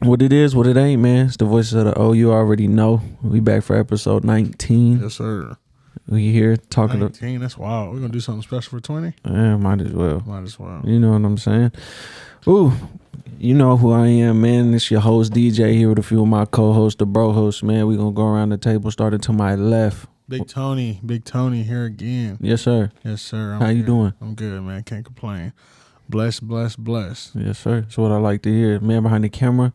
What it is, what it ain't, man. It's the voices of the O. You already know. We back for episode 19. Yes, sir. We here talking 19, that's wild. We're going to do something special for 20? Yeah, might as well. Might as well. You know what I'm saying? Ooh, you know who I am, man. It's your host, DJ, here with a few of my co-hosts, the bro hosts, man. We going to go around the table, starting to my left. Big Tony here again. Yes, sir. Yes, sir. How you doing? I'm good, man. Can't complain. Bless. Yes, sir. That's what I like to hear. Man behind the camera.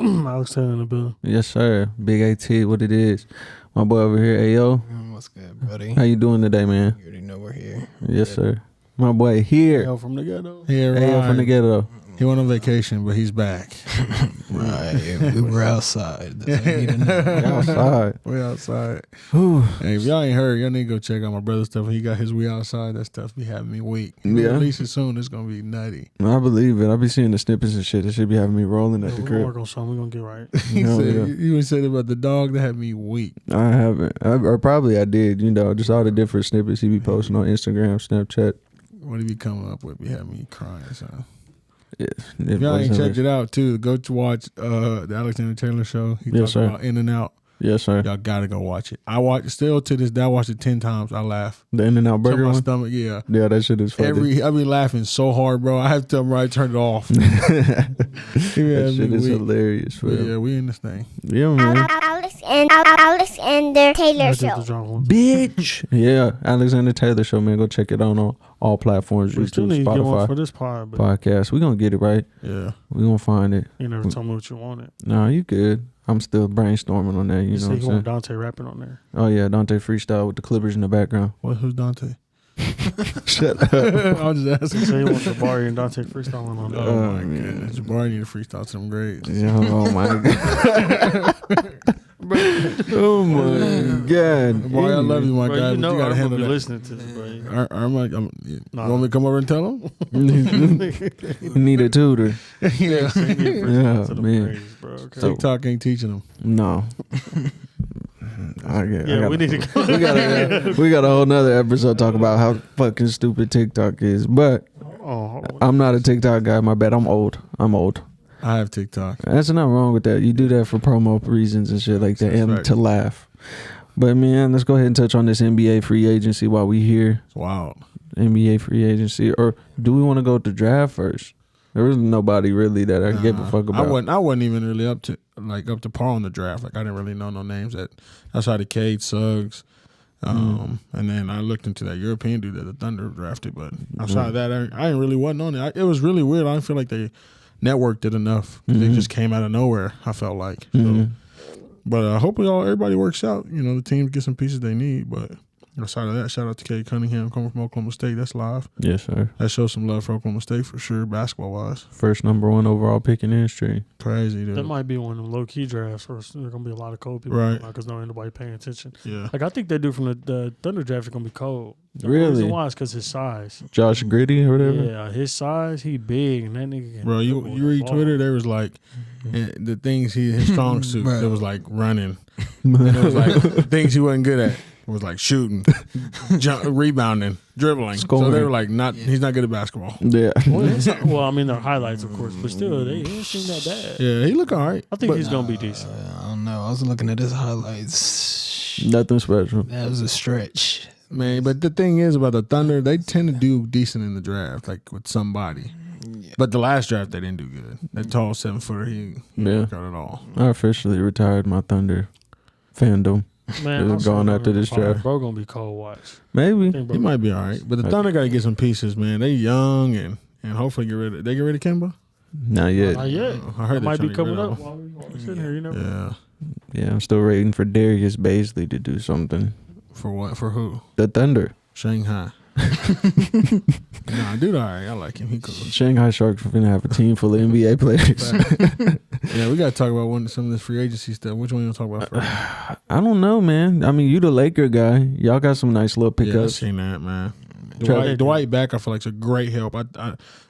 Alex Taylor in the building. Yes, sir. Big AT, what it is. My boy over here, Ayo. What's good, buddy? How you doing today, man? You already know we're here. Yes, sir. My boy here. Ayo from the ghetto. Here, Ayo from the ghetto. He went on vacation, but he's back. Right. We were outside. That's all you need to know. Outside. We outside. Whew. Hey, if y'all ain't heard, y'all need to go check out my brother's stuff. He got his We Outside. That stuff be having me weak. Yeah. Release it soon. It's going to be nutty. I believe it. I be seeing the snippets and shit. It should be having me rolling at the We're going to work crib. on something. We're going to get right. He Hell said, yeah. you even said about the dog that had me weak. I haven't. Or probably I did, you know, just all the different snippets he be posting on Instagram, Snapchat. What he be coming up with? Be having me crying, son. If Y'all ain't checked it out too, go to watch the Alexander Taylor show. He Yes, talks sir. about In and Out. Yes, sir. Y'all gotta go watch it. I watch still to this day. I watched it 10 times. I laugh. The In-N-Out Tell Burger my one? stomach, yeah. Yeah, that shit is funny. I be laughing so hard, bro. I have to tell him right, turn it off. That shit is hilarious. But Fam. yeah, we in this thing. Yeah, man. Alexander Taylor I did Show. the drunk one. Bitch. Yeah, Alexander Taylor Show, man. Go check it out on all platforms. We still YouTube, need to get one Spotify, for this pod, but podcast. We gonna get it right. Yeah. We gonna find it. you never told me what you wanted. Nah, you good. I'm still brainstorming on that. You You know said what you I'm want saying? Dante rapping on there. Oh yeah, Dante freestyle with the Clippers in the background. Who's Dante? Shut up. I was just You asking. said you want Jabari and Dante freestyling on there. Oh my goodness. Jabari need to freestyle to them grades. Yeah, oh my god. Oh my god. Boy, I love you, my Bro, guy, you but know you gotta I'm handle gonna be that. listening to this, bro. You Nah. want me to come over and tell him? Need a tutor. Yeah. Send me a freestyle Yeah, to the man. grades, bro. Okay. So- TikTok ain't teaching them. No. We need to go. we got a whole nother episode talk about how fucking stupid TikTok is. But Oh, I'm not a TikTok guy. My bad. I'm old. I have TikTok. That's nothing wrong with that. You do that for promo reasons and shit like that, That's and right. to laugh. But man, let's go ahead and touch on this NBA free agency while we here. It's wild. NBA free agency, or do we want to go to draft first? There was nobody really that I gave a fuck about. I wasn't even really up to par on the draft. Like I didn't really know no names outside of Cade, Suggs. And then I looked into that European dude that the Thunder drafted, but outside of that, I ain't really wasn't on it. It was really weird. I didn't feel like they networked it enough. They just came out of nowhere. I felt like. So, but hopefully everybody works out. You know, the teams get some pieces they need. But outside of that, shout out to Cade Cunningham coming from Oklahoma State. That's live. Yes, sir. That shows some love for Oklahoma State for sure, basketball wise. First number 1 overall pick in history. Crazy, dude. that might be one of them low key drafts where there's gonna be a lot of cold people, Right. Because no nobody paying attention. Yeah. Like I think that dude from the Thunder draft is gonna be cold. The Really? reason why is because his size. Josh Gritty or whatever. Yeah, his size, he big, and that nigga. Can Bro, you read Twitter, there was like the things his strong suit. Bro. It was like running. And it was like things he wasn't good at. It was like shooting, rebounding, dribbling. So Scoring. they were like, he's not good at basketball. Yeah. Well, I mean, they're highlights, of course, but still, they didn't seem that bad. Yeah, he look all right. I think But he's gonna be decent. I don't know. I was looking at his highlights. Nothing special. That was a stretch. man, but the thing is about the Thunder, they tend to do decent in the draft, like with somebody. Yeah. But the last draft, they didn't do good. That tall 7-footer, he didn't work out at all. I officially retired my Thunder fandom. Man, They're I'm going so after this fire. draft. Bro, gonna be cold watch. Maybe. Think bro- He might be all right. But the Thunder got to get some pieces, man. They young and hopefully get rid of Kemba? Not yet. Not yet. I heard It might they're be trying to coming get rid up of while we're sitting here. You know. Yeah. Yeah, I'm still waiting for Darius Baisley to do something. For what? For who? The Thunder. Shanghai. Nah, dude, all right. I like him. He cool. Shanghai Sharks are going to have a team full of NBA players. Yeah, we got to talk about some of this free agency stuff. Which one you want to talk about first? I don't know, man. I mean, you the Laker guy. Y'all got some nice little Yeah, I pickups. seen that, man. Trevor- Dwight back, I feel like, is a great help. I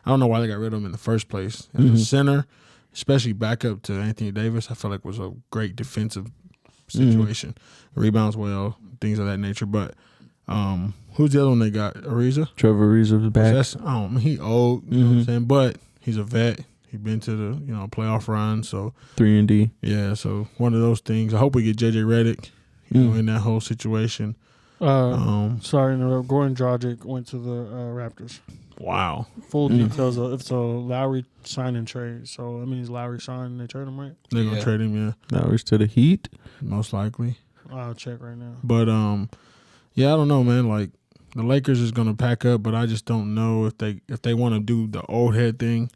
don't know why they got rid of him in the first place. As a center, especially back up to Anthony Davis, I feel like was a great defensive situation. Rebounds well, things of that nature. But who's the other one they got? Ariza? Trevor Reeves was back. He old, you know what I'm saying? But he's a vet. He been to the playoff run. So 3-and-D. yeah, so one of those things. I hope we get JJ Redick, in that whole situation. Sorry to interrupt. Goran Dragic went to the Raptors. Wow. Full details of it's a Lowry sign and trade. So that means Lowry signed and they trade him, right? They're gonna trade him, yeah. Lowry's to the Heat. Most likely. I'll check right now. But yeah, I don't know, man. Like the Lakers is gonna pack up, but I just don't know if they want to do the old head thing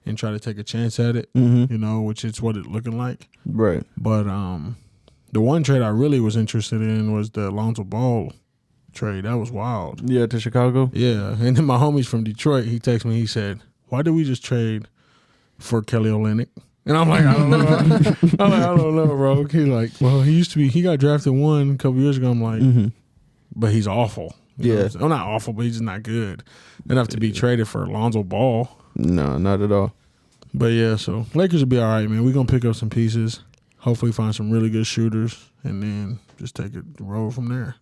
and try to take a chance at it. Which is what it's looking like. Right. But the one trade I really was interested in was the Lonzo Ball trade. That was wild. Yeah, to Chicago. Yeah, and then my homies from Detroit, he texted me. He said, "Why did we just trade for Kelly Olynyk?" And I'm like, I don't know. I don't know, bro. He's like, well, he got drafted 1 a couple years ago. I'm like, but he's awful. You know what I'm saying? Not awful, but he's just not good enough to be traded for Lonzo Ball. No, not at all. But yeah, so Lakers will be all right, man. We're gonna pick up some pieces. Hopefully, find some really good shooters, and then just take it the road from there.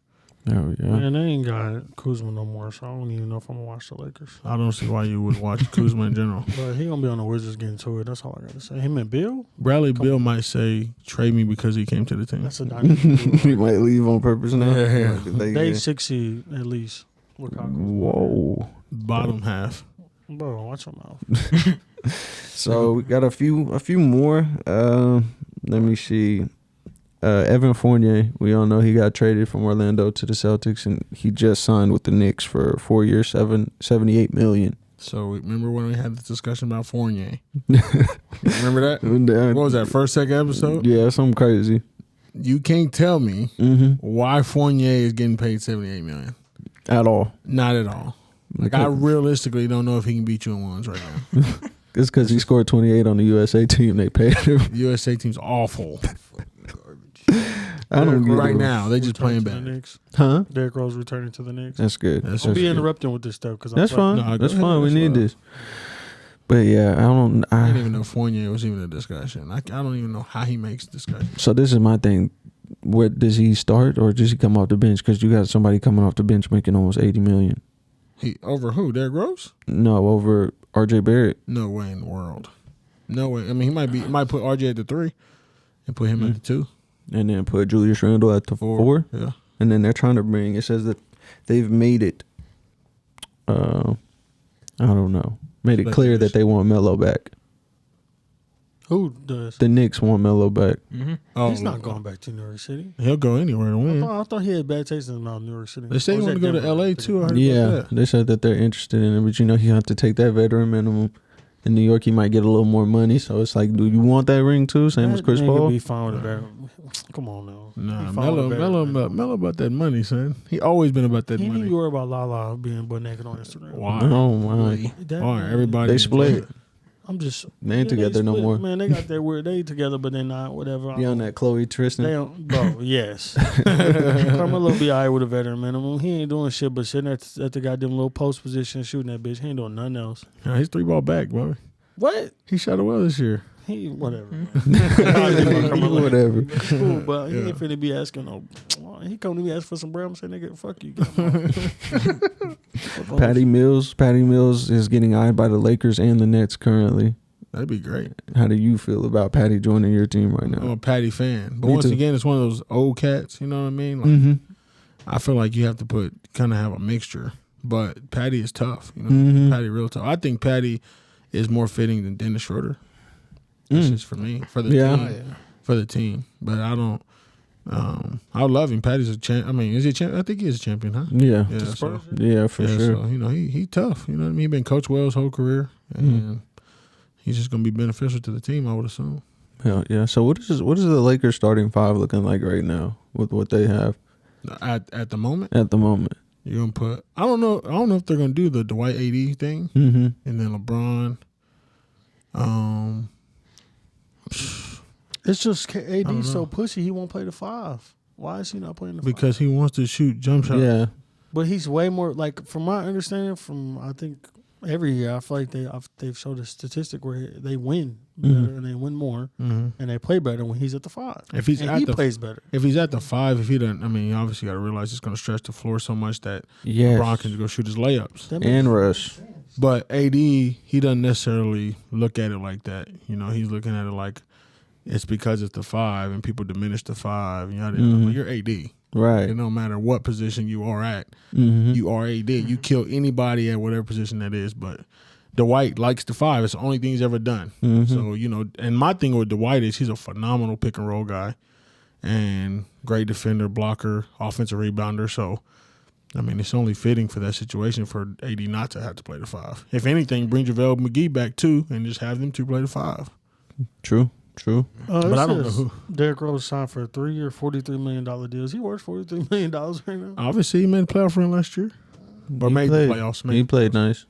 Oh yeah. Man, they ain't got Kuzma no more, so I don't even know if I'm gonna watch the Lakers. I don't see why you would watch Kuzma in general. But he gonna be on the Wizards getting to it. That's all I gotta say. Him and Bill. Bradley Beal might say trade me because he came to the team. That's a dynasty. He might leave on purpose now. Yeah. They 6 seed at least. Whoa. Bottom half. Bro, watch your mouth. So we got a few more. Let me see. Evan Fournier, we all know he got traded from Orlando to the Celtics, and he just signed with the Knicks for 4 years, $78 million. So remember when we had this discussion about Fournier? Remember that? What was that, first, second episode? Yeah, something crazy. You can't tell me why Fournier is getting paid $78 million. At all. Not at all. Like, I realistically don't know if he can beat you in ones right now. It's because he scored 28 on the USA team. They paid him. USA team's awful. I don't get right it. now. They just playing Returning to the bad. Knicks. Huh? Derrick Rose returning to the Knicks. That's good. That's I'll be good. interrupting with this stuff because That's fine. No, That's go fine. ahead. We That's need fine. this. But yeah, I didn't even know Fournier was even a discussion. I don't even know how he makes discussion. So this is my thing. Where does he start or does he come off the bench? Because you got somebody coming off the bench making almost $80 million. He over who? Derrick Rose? No, over RJ Barrett. No way in the world. No way. I mean, he might put RJ at the 3 and put him at the 2. And then put Julius Randle at the 4. Yeah. And then they're trying to bring, it says that they've made it, I don't know, made it clear that they want Melo back. Who does? The Knicks want Melo back. Oh, He's not going back to New York City. He'll go anywhere to win. I thought he had bad taste in New York City. They say Or he was want to that go to Denver? LA too. I heard Yeah, about that. they said that they're interested in it, but you have to take that veteran minimum. In New York, he might get a little more money, so it's like, do you want that ring too? Same as Chris That nigga Paul. be fine with that. Come on now. Nah, He fine with that. Melo about that money, son. He always been about that He money. didn't worry about Lala being butt naked on Instagram. Why? Oh my, Why? Everybody they split. I'm just They ain't together no more. Man, they got that weird. They together, but they not. Whatever. Be on that Chloe Tristan. They don't, bro. Yes. Carmelo be alright with a veteran minimum. He ain't doing shit but sitting at the goddamn little post position shooting that bitch. He ain't doing nothing else. Nah, he's 3-ball back, bro. What? He shot it well this year. He whatever. Whatever. Cool, but he ain't finna be asking no. He come to me ask for some bread. I'm saying, nigga, fuck you. Patty Mills is getting eyed by the Lakers and the Nets currently. That'd be great. How do you feel about Patty joining your team right I'm now? a Patty fan, but Me once too. again, it's one of those old cats. You know what I mean? Like, I feel like you have to kind of have a mixture. But Patty is tough. You know, Patty real tough. I think Patty is more fitting than Dennis Schroeder. This is for me, for the team, for the team. But I don't. I love him. Patty's a champ. I mean, is he a champ? I think he is a champion, huh? Yeah. Yeah, so, For sure. So, he tough. You know what I mean? He been Coach Wells' whole career, and he's just gonna be beneficial to the team, I would assume. Hell yeah. So what is the Lakers starting 5 looking like right now with what they have At the moment, at the moment? you're gonna put. I don't know if they're gonna do the Dwight AD thing, and then LeBron. It's just AD so pussy. He won't play the 5. Why is he not playing the 5? Because he wants to shoot jump shots. Yeah. But he's way more like, from my understanding, from I think every year I feel like they've showed a statistic where they win better and they win more and they play better when he's at the 5. If he's and he plays better. If he's at the 5, if he doesn't, I mean, you obviously got to realize it's going to stretch the floor so much that Yes. LeBron can go shoot his layups. That And makes rush. sense. But AD, he doesn't necessarily look at it like that. You know, he's looking at it like it's because it's the 5 and people diminish the 5. You know, you're AD. Right. It don't matter what position you are at. Mm-hmm. You are AD. You kill anybody at whatever position that is. But Dwight likes the 5. It's the only thing he's ever done. Mm-hmm. So, you know, and my thing with Dwight is he's a phenomenal pick and roll guy and great defender, blocker, offensive rebounder. So, I mean, it's only fitting for that situation for AD not to have to play the 5. If anything, bring JaVale McGee back too and just have them two play the 5. True. But I don't know who. Derrick Rose signed for a 3-year, $43 million deal. Is he worth $43 million right now? Obviously, he made a playoff run last year. Or made the playoffs. He played nice.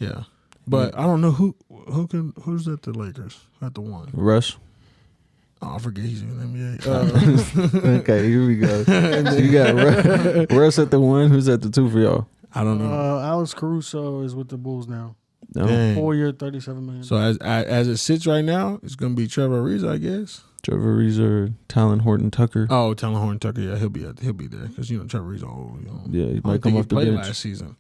Yeah. But I don't know who's at the Lakers at the 1. Russ. Oh, I forget he's in the NBA. Okay, here we go. So you got Russ at the 1. Who's at the 2 for y'all? I don't know. Alex Caruso is with the Bulls now. Dang. 4-year, $37 million. So as it sits right now, it's going to be Trevor Reeves, I guess. Trevor Reeves or Talon Horton Tucker. Oh, Talon Horton Tucker, yeah, he'll be there because you know Trevor Reeves old. You know. Yeah, he I might don't think come he off the played bench. last season.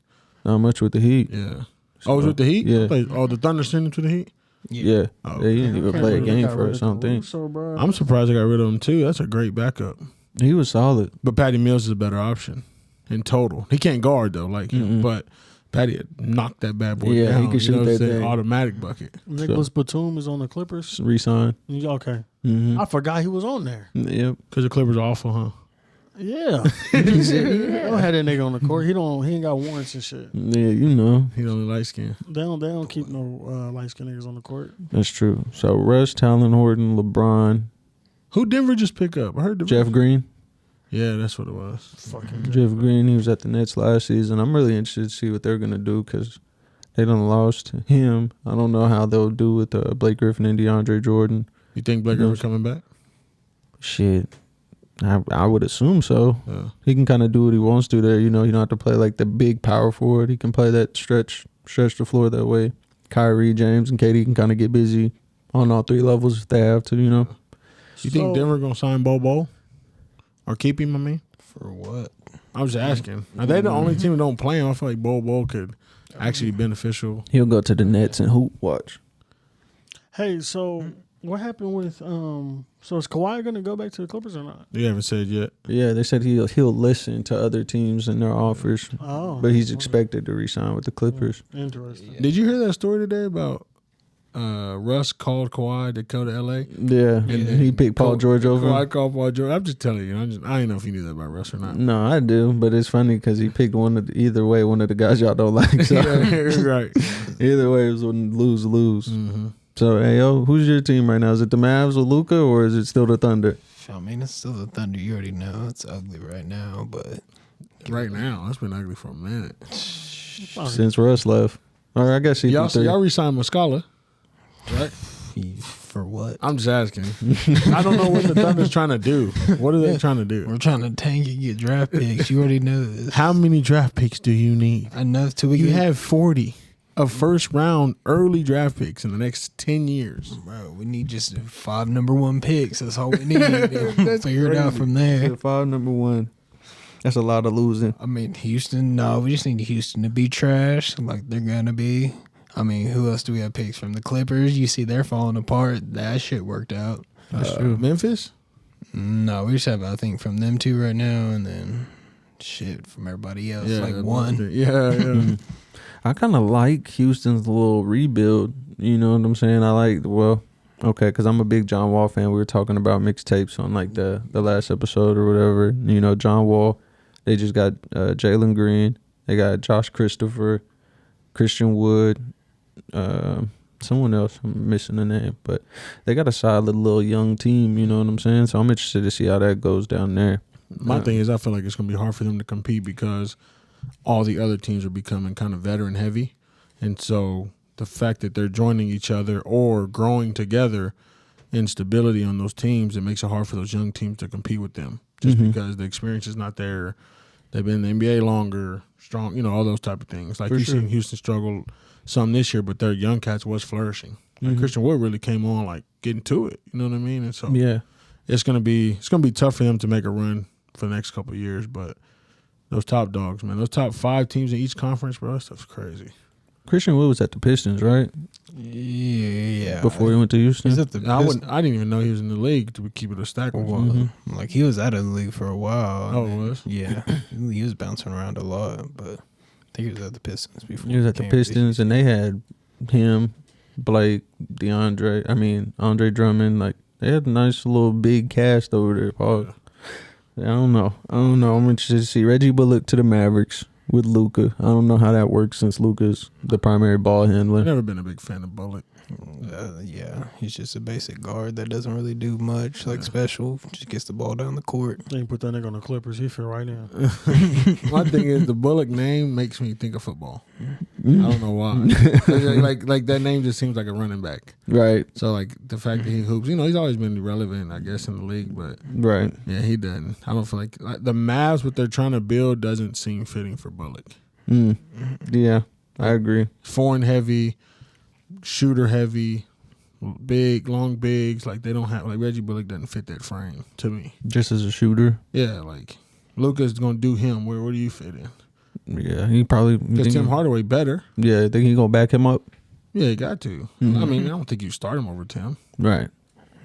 Not much with the Heat. Yeah. So, Oh, it was with the Heat? Yeah. The Thunder sent him to the Heat? Yeah. Oh, Yeah, he didn't even Can't play a believe they game got for rid us, of I don't think. Caruso, bro. I'm surprised they got rid of him too. That's a great backup. He was solid. But Patty Mills is a better option in total. He can't guard though, but Patty knocked that bad boy Yeah, down. he could shoot that thing. Automatic bucket. Nicholas Batum is on the Clippers. Resign. Okay. Mm-hmm. I forgot he was on there. Yep. Because the Clippers are awful, huh? Yeah. They don't have that nigga on the court. He ain't got warrants and shit. Yeah, you know. He's only light skin. They don't keep no light skinned niggas on the court. That's true. So Russ, Talon Horton, LeBron, Who Denver just pick up? I heard Jeff Green. Yeah, that's what it was. Fucking Jeff Green, he was at the Nets last season. I'm really interested to see what they're going to do because they done lost him. I don't know how they'll do with Blake Griffin and DeAndre Jordan. You think Blake Griffin coming back? Shit. I would assume so. Yeah. He can kind of do what he wants to there. You know, you don't have to play like the big power forward. He can play that stretch the floor that way. Kyrie, James, and KD can kind of get busy on all 3 levels if they have to, you know. You think Denver going to sign Bobo? Or keep him, I mean? For what? I was just asking. Are they the only team that don't play him? I feel like Bobo could actually be beneficial. He'll go to the Nets and hoop. Watch. Hey, so what happened with so is Kawhi gonna go back to the Clippers or not? You haven't said yet. Yeah, they said he'll listen to other teams and their offers, but he's expected to re-sign with the Clippers. Interesting. Did you hear that story today about Russ called Kawhi to go to L.A.? Yeah, and he picked Paul George over him. Kawhi called Paul George. I'm just telling you. I didn't know if you knew that about Russ or not. No, I do, but it's funny because he picked either way, one of the guys y'all don't like. So. Right. Either way, it was lose. Mm-hmm. So, hey, who's your team right now? Is it the Mavs with Luka or is it still the Thunder? I mean, it's still the Thunder. You already know it's ugly right now, but Right now, it's been ugly for a minute. Since Russ left. Or I guess Y'all re-signed Muscala, right? for what? I'm just asking. I don't know what the Thunder's trying to do. What are they trying to do? We're trying to tank and get draft picks. You already know this. How many draft picks do you need? Enough to You have 40 of first round early draft picks in the next 10 years. Bro, we need just 5 number 1 picks. That's all we need. We'll figure it out from there. 5 number 1. That's a lot of losing. I mean, Houston, no, we just need Houston to be trash like they're going to be. I mean, who else do we have picks from? The Clippers. You see they're falling apart. That shit worked out. That's true. Memphis? No, we just have, I think, from them 2 right now, and then shit from everybody else. Yeah, like 1. Yeah. I kind of like Houston's little rebuild. You know what I'm saying? Because I'm a big John Wall fan. We were talking about mixtapes on like the last episode or whatever. You know, John Wall, they just got Jalen Green. They got Josh Christopher, Christian Wood, someone else. I'm missing the name. But they got a solid little young team, you know what I'm saying? So I'm interested to see how that goes down there. My thing is I feel like it's going to be hard for them to compete because all the other teams are becoming kind of veteran heavy. And so the fact that they're joining each other or growing together in stability on those teams, it makes it hard for those young teams to compete with them just because the experience is not there. They've been in the NBA longer, strong, you know, all those type of things. Like seen Houston struggle some this year, but their young cats was flourishing. Like Christian Wood really came on like getting to it. You know what I mean? And so it's gonna be tough for them to make a run for the next couple of years, but those top dogs, man, those top 5 teams in each conference, bro, that stuff's crazy. Christian Wood was at the Pistons, right? Yeah. Before he went to Houston. He's at the I didn't even know he was in the league to keep it a stack. Like he was out of the league for a while. Oh, it was? Yeah, he was bouncing around a lot, but I think he was at the Pistons before. He was at the Pistons, and they had him, Blake, Andre Drummond. Like they had a nice little big cast over there. Paul. I don't know. I'm interested to see Reggie Bullock to the Mavericks with Luka. I don't know how that works since Luka's the primary ball handler. I've never been a big fan of Bullock. Yeah, he's just a basic guard that doesn't really do much special. Just gets the ball down the court. They put that nigga on the Clippers. He fit right now. My thing is the Bullock name makes me think of football. I don't know why. like that name just seems like a running back. Right. So like the fact that he hoops, he's always been relevant, I guess, in the league. But right. Yeah, he doesn't. I don't feel like the Mavs what they're trying to build doesn't seem fitting for Bullock. Yeah, I agree. Foreign heavy, shooter heavy, big, long bigs. Like they don't have Reggie Bullock doesn't fit that frame to me. Just as a shooter. Yeah, like Luka's gonna do him. Where do you fit in? Yeah, he probably because Tim Hardaway better. Yeah, think he gonna back him up? Yeah, you got to. I mean, I don't think you start him over Tim. Right.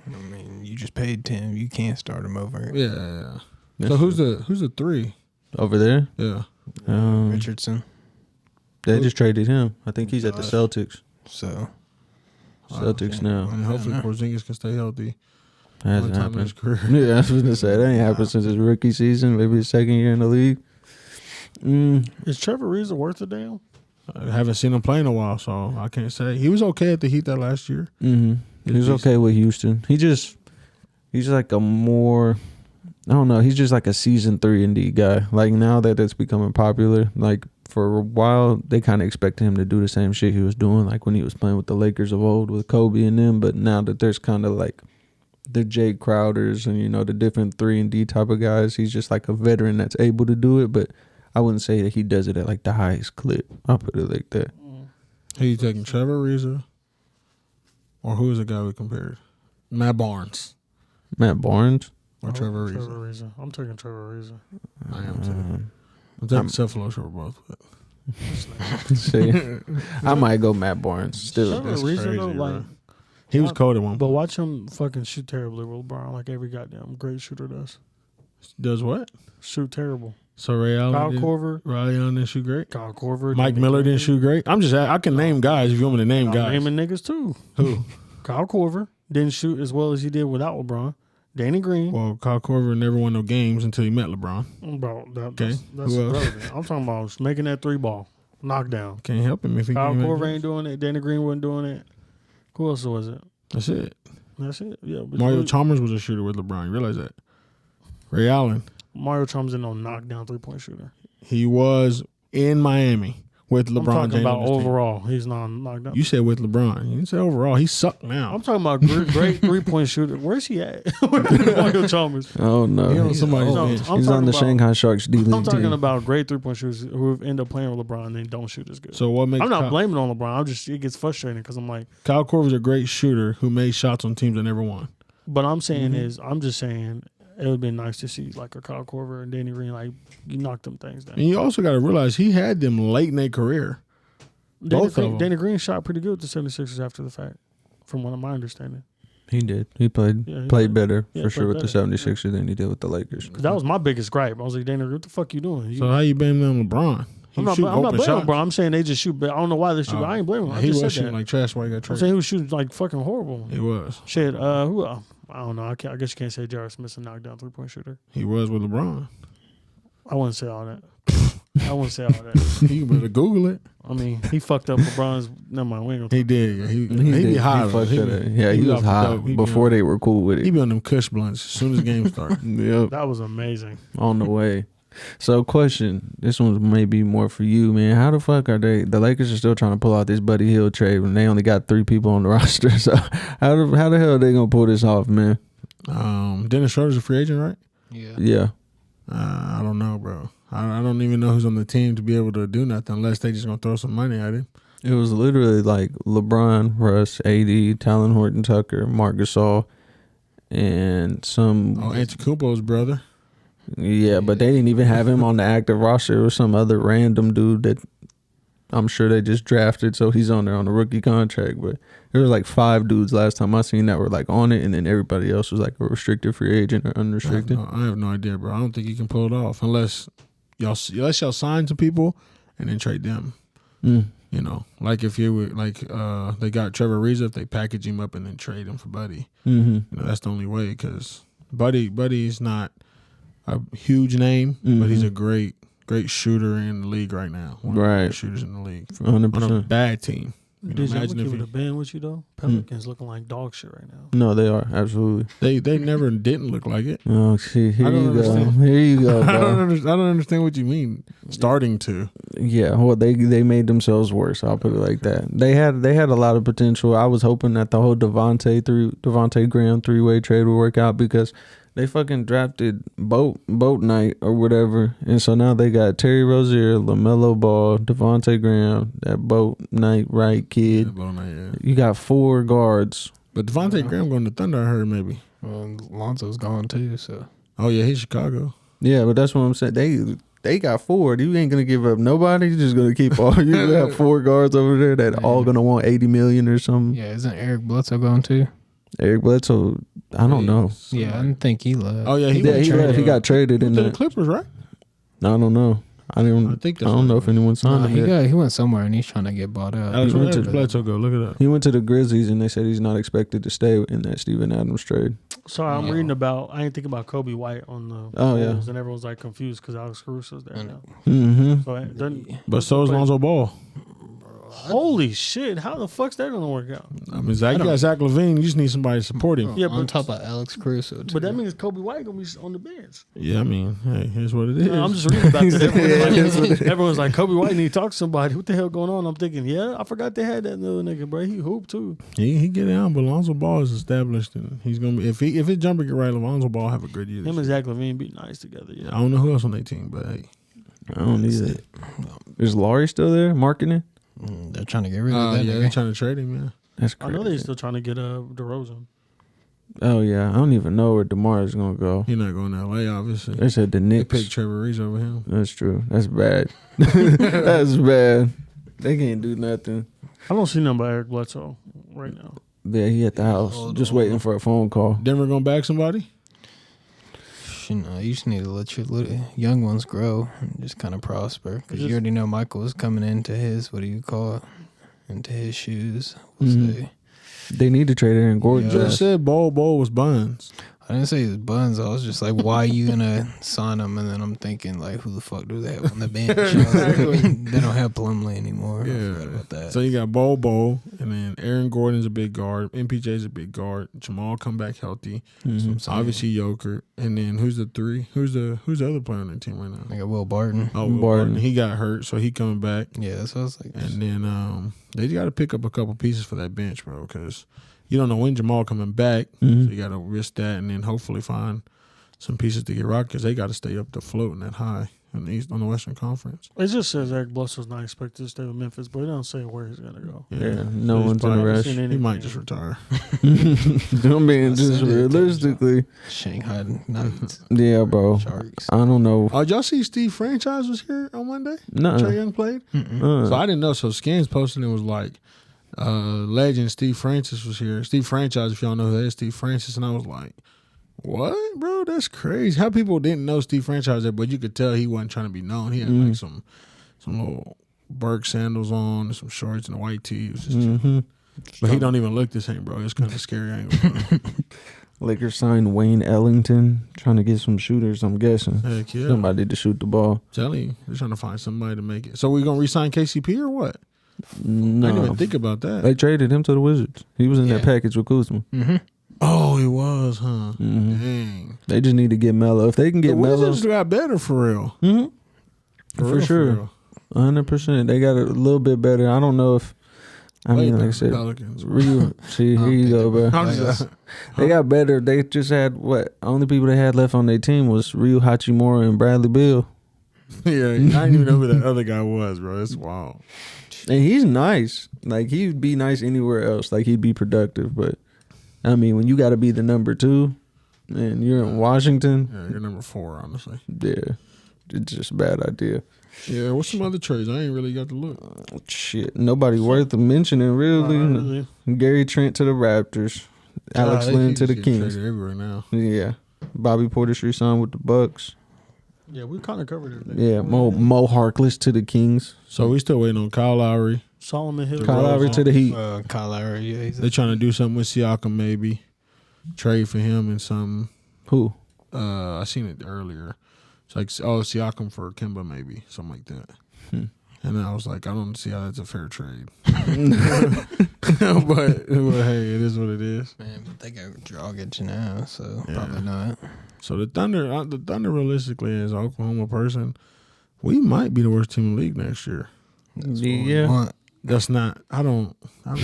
I mean, you just paid Tim. You can't start him over. Yeah. So who's the three over there? Yeah. Richardson. They just traded him. I think he's at the Celtics. So Celtics now. And hopefully Porzingis can stay healthy. Hasn't happened in his happened. career. Yeah, I was going to say that ain't happened since his rookie season. Maybe his second year in the league. Is Trevor Reeves worth a damn? I haven't seen him play in a while, so I can't say. He was okay at the Heat that last year. He was okay with Houston. He's like a more, I don't know. He's just like a season 3 and D guy. Like now that it's becoming popular, like for a while they kind of expected him to do the same shit he was doing, like when he was playing with the Lakers of old with Kobe and them. But now that there's kind of like the Jay Crowders and the different 3 and D type of guys, he's just like a veteran that's able to do it. But I wouldn't say that he does it at like the highest clip. I'll put it like that. Who you taking, Trevor Ariza? Or who is the guy we compared? Matt Barnes. Matt Barnes? Or Trevor Ariza? Trevor Ariza. I'm taking Trevor Ariza. I am too. I'm taking Cephalosh over both. But. See, I might go Matt Barnes. Still, Trevor That's Ariza, crazy, though, like, bro. He was cold at one but point. watch him fucking shoot terribly with LeBron, like every goddamn great shooter does. Does what? Shoot terrible. So Ray Allen Kyle Korver. Ray Allen didn't shoot great? Kyle Korver. Mike Miller didn't shoot great? I can name guys if you want me to name I'm guys. naming niggas too. Who? Kyle Korver didn't shoot as well as he did without LeBron. Danny Green. Well, Kyle Korver never won no games until he met LeBron. Bro, Okay. that's Who else? irrelevant. I'm talking about making that 3 ball. Knockdown. Can't help him if he Kyle can't make Korver it. ain't doing it. Danny Green wasn't doing it. Who else was it? That's it. That's it. Yeah. But Mario Chalmers was a shooter with LeBron. You realize that? Ray Allen. Mario Chalmers is no knockdown 3-point shooter. He was in Miami with LeBron I'm talking James. about on his team. overall. He's not knockdown. You said with LeBron. You didn't say overall. He sucked now. I'm talking about great 3-point shooter. Where's he at? Mario Chalmers. oh no, He on somebody's old. bench. I'm he's on talking the about- Shanghai Sharks D League I'm talking team. about great 3-point shooters who end up playing with LeBron and they don't shoot as good. So what makes I'm not Kyle, blaming on LeBron. It gets frustrating because I'm like, Kyle Korver's a great shooter who made shots on teams that never won. but I'm saying I'm just saying it would be nice to see like a Kyle Korver and Danny Green, like you knock them things down. And you also got to realize he had them late in their career. both of them. Danny Green shot pretty good with the 76ers after the fact, from what my understanding. He did. He played Yeah, he played did. better Yeah, for sure played with the better. 76ers than he did with the Lakers. Because that was my biggest gripe. I was like, Danny Green, what the fuck you doing? You, So how you blaming on LeBron? He I'm not shooting blaming open shots. LeBron. I'm saying they just shoot. But I don't know why they shoot. Oh. I ain't blaming him. I He just was said shooting that. like trash while he got I'm traded. saying he was shooting like fucking horrible. He was. Shit. Who? I don't know. I guess you can't say J.R. Smith's a knockdown 3-point shooter. He was with LeBron. I wouldn't say all that. I wouldn't say all that. You better Google it. I mean, he fucked up LeBron's. Never mind. We ain't gonna He did. Yeah. He did. be high. He though. fucked He it be- up. Yeah, he be was off the high dope. He be before on- they were cool with He it. be on them Kush blunts as soon as games start. Yep, That was amazing. on the way. So, question. This one's maybe more for you, man. How the fuck are they? The Lakers are still trying to pull out this Buddy Hield trade when they only got 3 people on the roster. So, how the hell are they gonna pull this off, man? Dennis Schroeder's a free agent, right? Yeah. Yeah. I don't know, bro. I don't even know who's on the team to be able to do nothing unless they just gonna throw some money at him. It was literally like LeBron, Russ, AD, Talon Horton Tucker, Marc Gasol, and some. Oh, Antetokounmpo's brother. Yeah, but they didn't even have him on the active roster. It was some other random dude that I'm sure they just drafted, so he's on there on a rookie contract. But there was like 5 dudes last time I seen that were like on it, and then everybody else was like a restricted free agent or unrestricted. I have no idea, bro. I don't think you can pull it off unless y'all sign some people and then trade them. You know, like if you would like they got Trevor Reeves, if they package him up and then trade him for Buddy. You know, that's the only way, because Buddy's not a huge name, but he's a great shooter in the league right now. One of the great shooters in the league. 100%. On a bad team. Did you ever keep it a band with you though? Pelicans looking like dog shit right now. No, they are absolutely. They never didn't look like it. Oh, see, here you go. Understand. Here you go, bro. I don't understand what you mean. Starting to. Yeah, well, they made themselves worse. I'll put it like that. They had a lot of potential. I was hoping that the whole Devontae Graham 3-way trade would work out, because they fucking drafted Boat Knight or whatever, and so now they got Terry Rozier, LaMelo Ball, Devontae Graham, that Boat Knight right kid. You got 4 guards. But Devontae Graham going to Thunder, I heard maybe. Well, Lonzo's gone too, so. Oh yeah, he's Chicago. Yeah, but that's what I'm saying. They got 4. You ain't gonna give up nobody. You're just gonna keep all. You got 4 guards over there that all gonna want $80 million or something. Yeah, isn't Eric Bledsoe gone too? Eric Bledsoe, I don't know. Yeah, I didn't think he left. Oh yeah, he left. He got traded in the Clippers, right? I don't know. I don't know if anyone signed him yet. He went somewhere and he's trying to get bought out. Where did Bledsoe go? Look it up. He went to the Grizzlies, and they said he's not expected to stay in that Steven Adams trade. So I'm reading about. I didn't think about Kobe White on the. Bulls, and everyone's like confused because Alex Caruso's there now. So but so is Lonzo Ball. Holy shit! How the fuck's that gonna work out? I mean, you got Zach LaVine. You just need somebody to support him. Yeah, on top of Alex Caruso, too. But that means Kobe White gonna be on the bench. Yeah, I mean, hey, here's what it is. No, I'm just reading about that. Everyone's like, Kobe White need to talk to somebody. What the hell going on? I'm thinking, yeah, I forgot they had that little nigga, bro. He hooped too. He get down, but Lonzo Ball is established, and he's gonna be if his jumper get right, Lonzo Ball have a good year. Him and Zach LaVine be nice together. Yeah, I don't know who else on their team, but hey, I don't either. Is Laurie still there marketing? They're trying to get rid of that. Yeah, they're trying to trade him. Yeah, that's crazy. I know they're still trying to get DeRozan. Oh yeah, I don't even know where DeMar is gonna go. He's not going to LA, obviously. They said the Knicks. They picked Trevor Reeves over him. That's true. That's bad. That's bad. They can't do nothing. I don't see nothing but Eric Bledsoe right now. Yeah, he at the house, just waiting for a phone call. Denver gonna back somebody? You just need to let your little young ones grow and just kind of prosper. Because you already know Michael is coming into his, what do you call it? Into his shoes. They need to trade Aaron Gordon. You just said Bol was buns. I didn't say it was buns. I was just like, why are you gonna sign him? And then I'm thinking, like, who the fuck do they have on the bench? They don't have Plumlee anymore. Yeah, I forgot about that. So you got Bol, and then Aaron Gordon's a big guard. MPJ's a big guard. Jamal come back healthy. Obviously Joker, and then who's the 3? Who's the other player on their team right now? I got Will Barton. Oh, Will Barton. He got hurt, so he coming back. Yeah, that's what I was like. And then they got to pick up a couple pieces for that bench, bro, because you don't know when Jamal coming back, so you got to risk that, and then hopefully find some pieces to get rocked, because they got to stay up to float in that high on the Western Conference. It just says Eric Bledsoe's not expected to stay with Memphis, but it don't say where he's gonna go. Yeah, no one's in a rush. He might just retire. I'm being just realistically. Shanghai Knights. Yeah, bro. Sharks. I don't know. Oh, did y'all see Steve Franchise was here on Monday? No. Trae Young played? So I didn't know. So Skins posted it was like, legend Steve Francis was here. Steve Franchise, if y'all know who that is, Steve Francis. And I was like, what, bro? That's crazy. How people didn't know Steve Franchise there, but you could tell he wasn't trying to be known. He had like some little Burke sandals on and some shorts and a white tee. It was just but he don't even look the same, bro. It's kind of scary angle. Lakers signed Wayne Ellington, trying to get some shooters, I'm guessing. Heck yeah. Somebody to shoot the ball. Telling you, they're trying to find somebody to make it. So we going to re-sign KCP or what? No. I didn't even think about that. They traded him to the Wizards. He was in that package with Kuzma. Oh, he was, huh? Dang. They just need to get Melo. If they can get The Melo. Wizards got better for real. For sure. 100%. They got a little bit better. I don't know if. I mean, like I said, Pelicans. see, here you go, bro. They got better. They just had what? Only people they had left on their team was Ryu Hachimura and Bradley Beal. Yeah, I didn't even know who that other guy was, bro. It's wild. And he's nice. Like, he'd be nice anywhere else. Like, he'd be productive. But, I mean, when you got to be the number 2 and you're in Washington. Yeah, you're number 4, honestly. Yeah. It's just a bad idea. Yeah, what's some other trades? I ain't really got to look. Shit, nobody worth mentioning really. Really. Gary Trent to the Raptors, Alex Lynn to the Kings. Everywhere now. Yeah, Bobby Portis re-signed with the Bucks. Yeah, we kind of covered everything. Yeah, Mo Harkless to the Kings. So we still waiting on Kyle Lowry. Solomon Hill. Kyle Lowry to the Heat. Kyle Lowry, yeah. They trying to do something with Siakam, maybe trade for him and something. Who? I seen it earlier. It's like, Siakam for Kemba, maybe something like that. And then I was like, I don't see how that's a fair trade. but hey, it is what it is. Man, but they got Dragic now, so probably not. So the Thunder realistically, as an Oklahoma person, we might be the worst team in the league next year. Yeah. That's not. I don't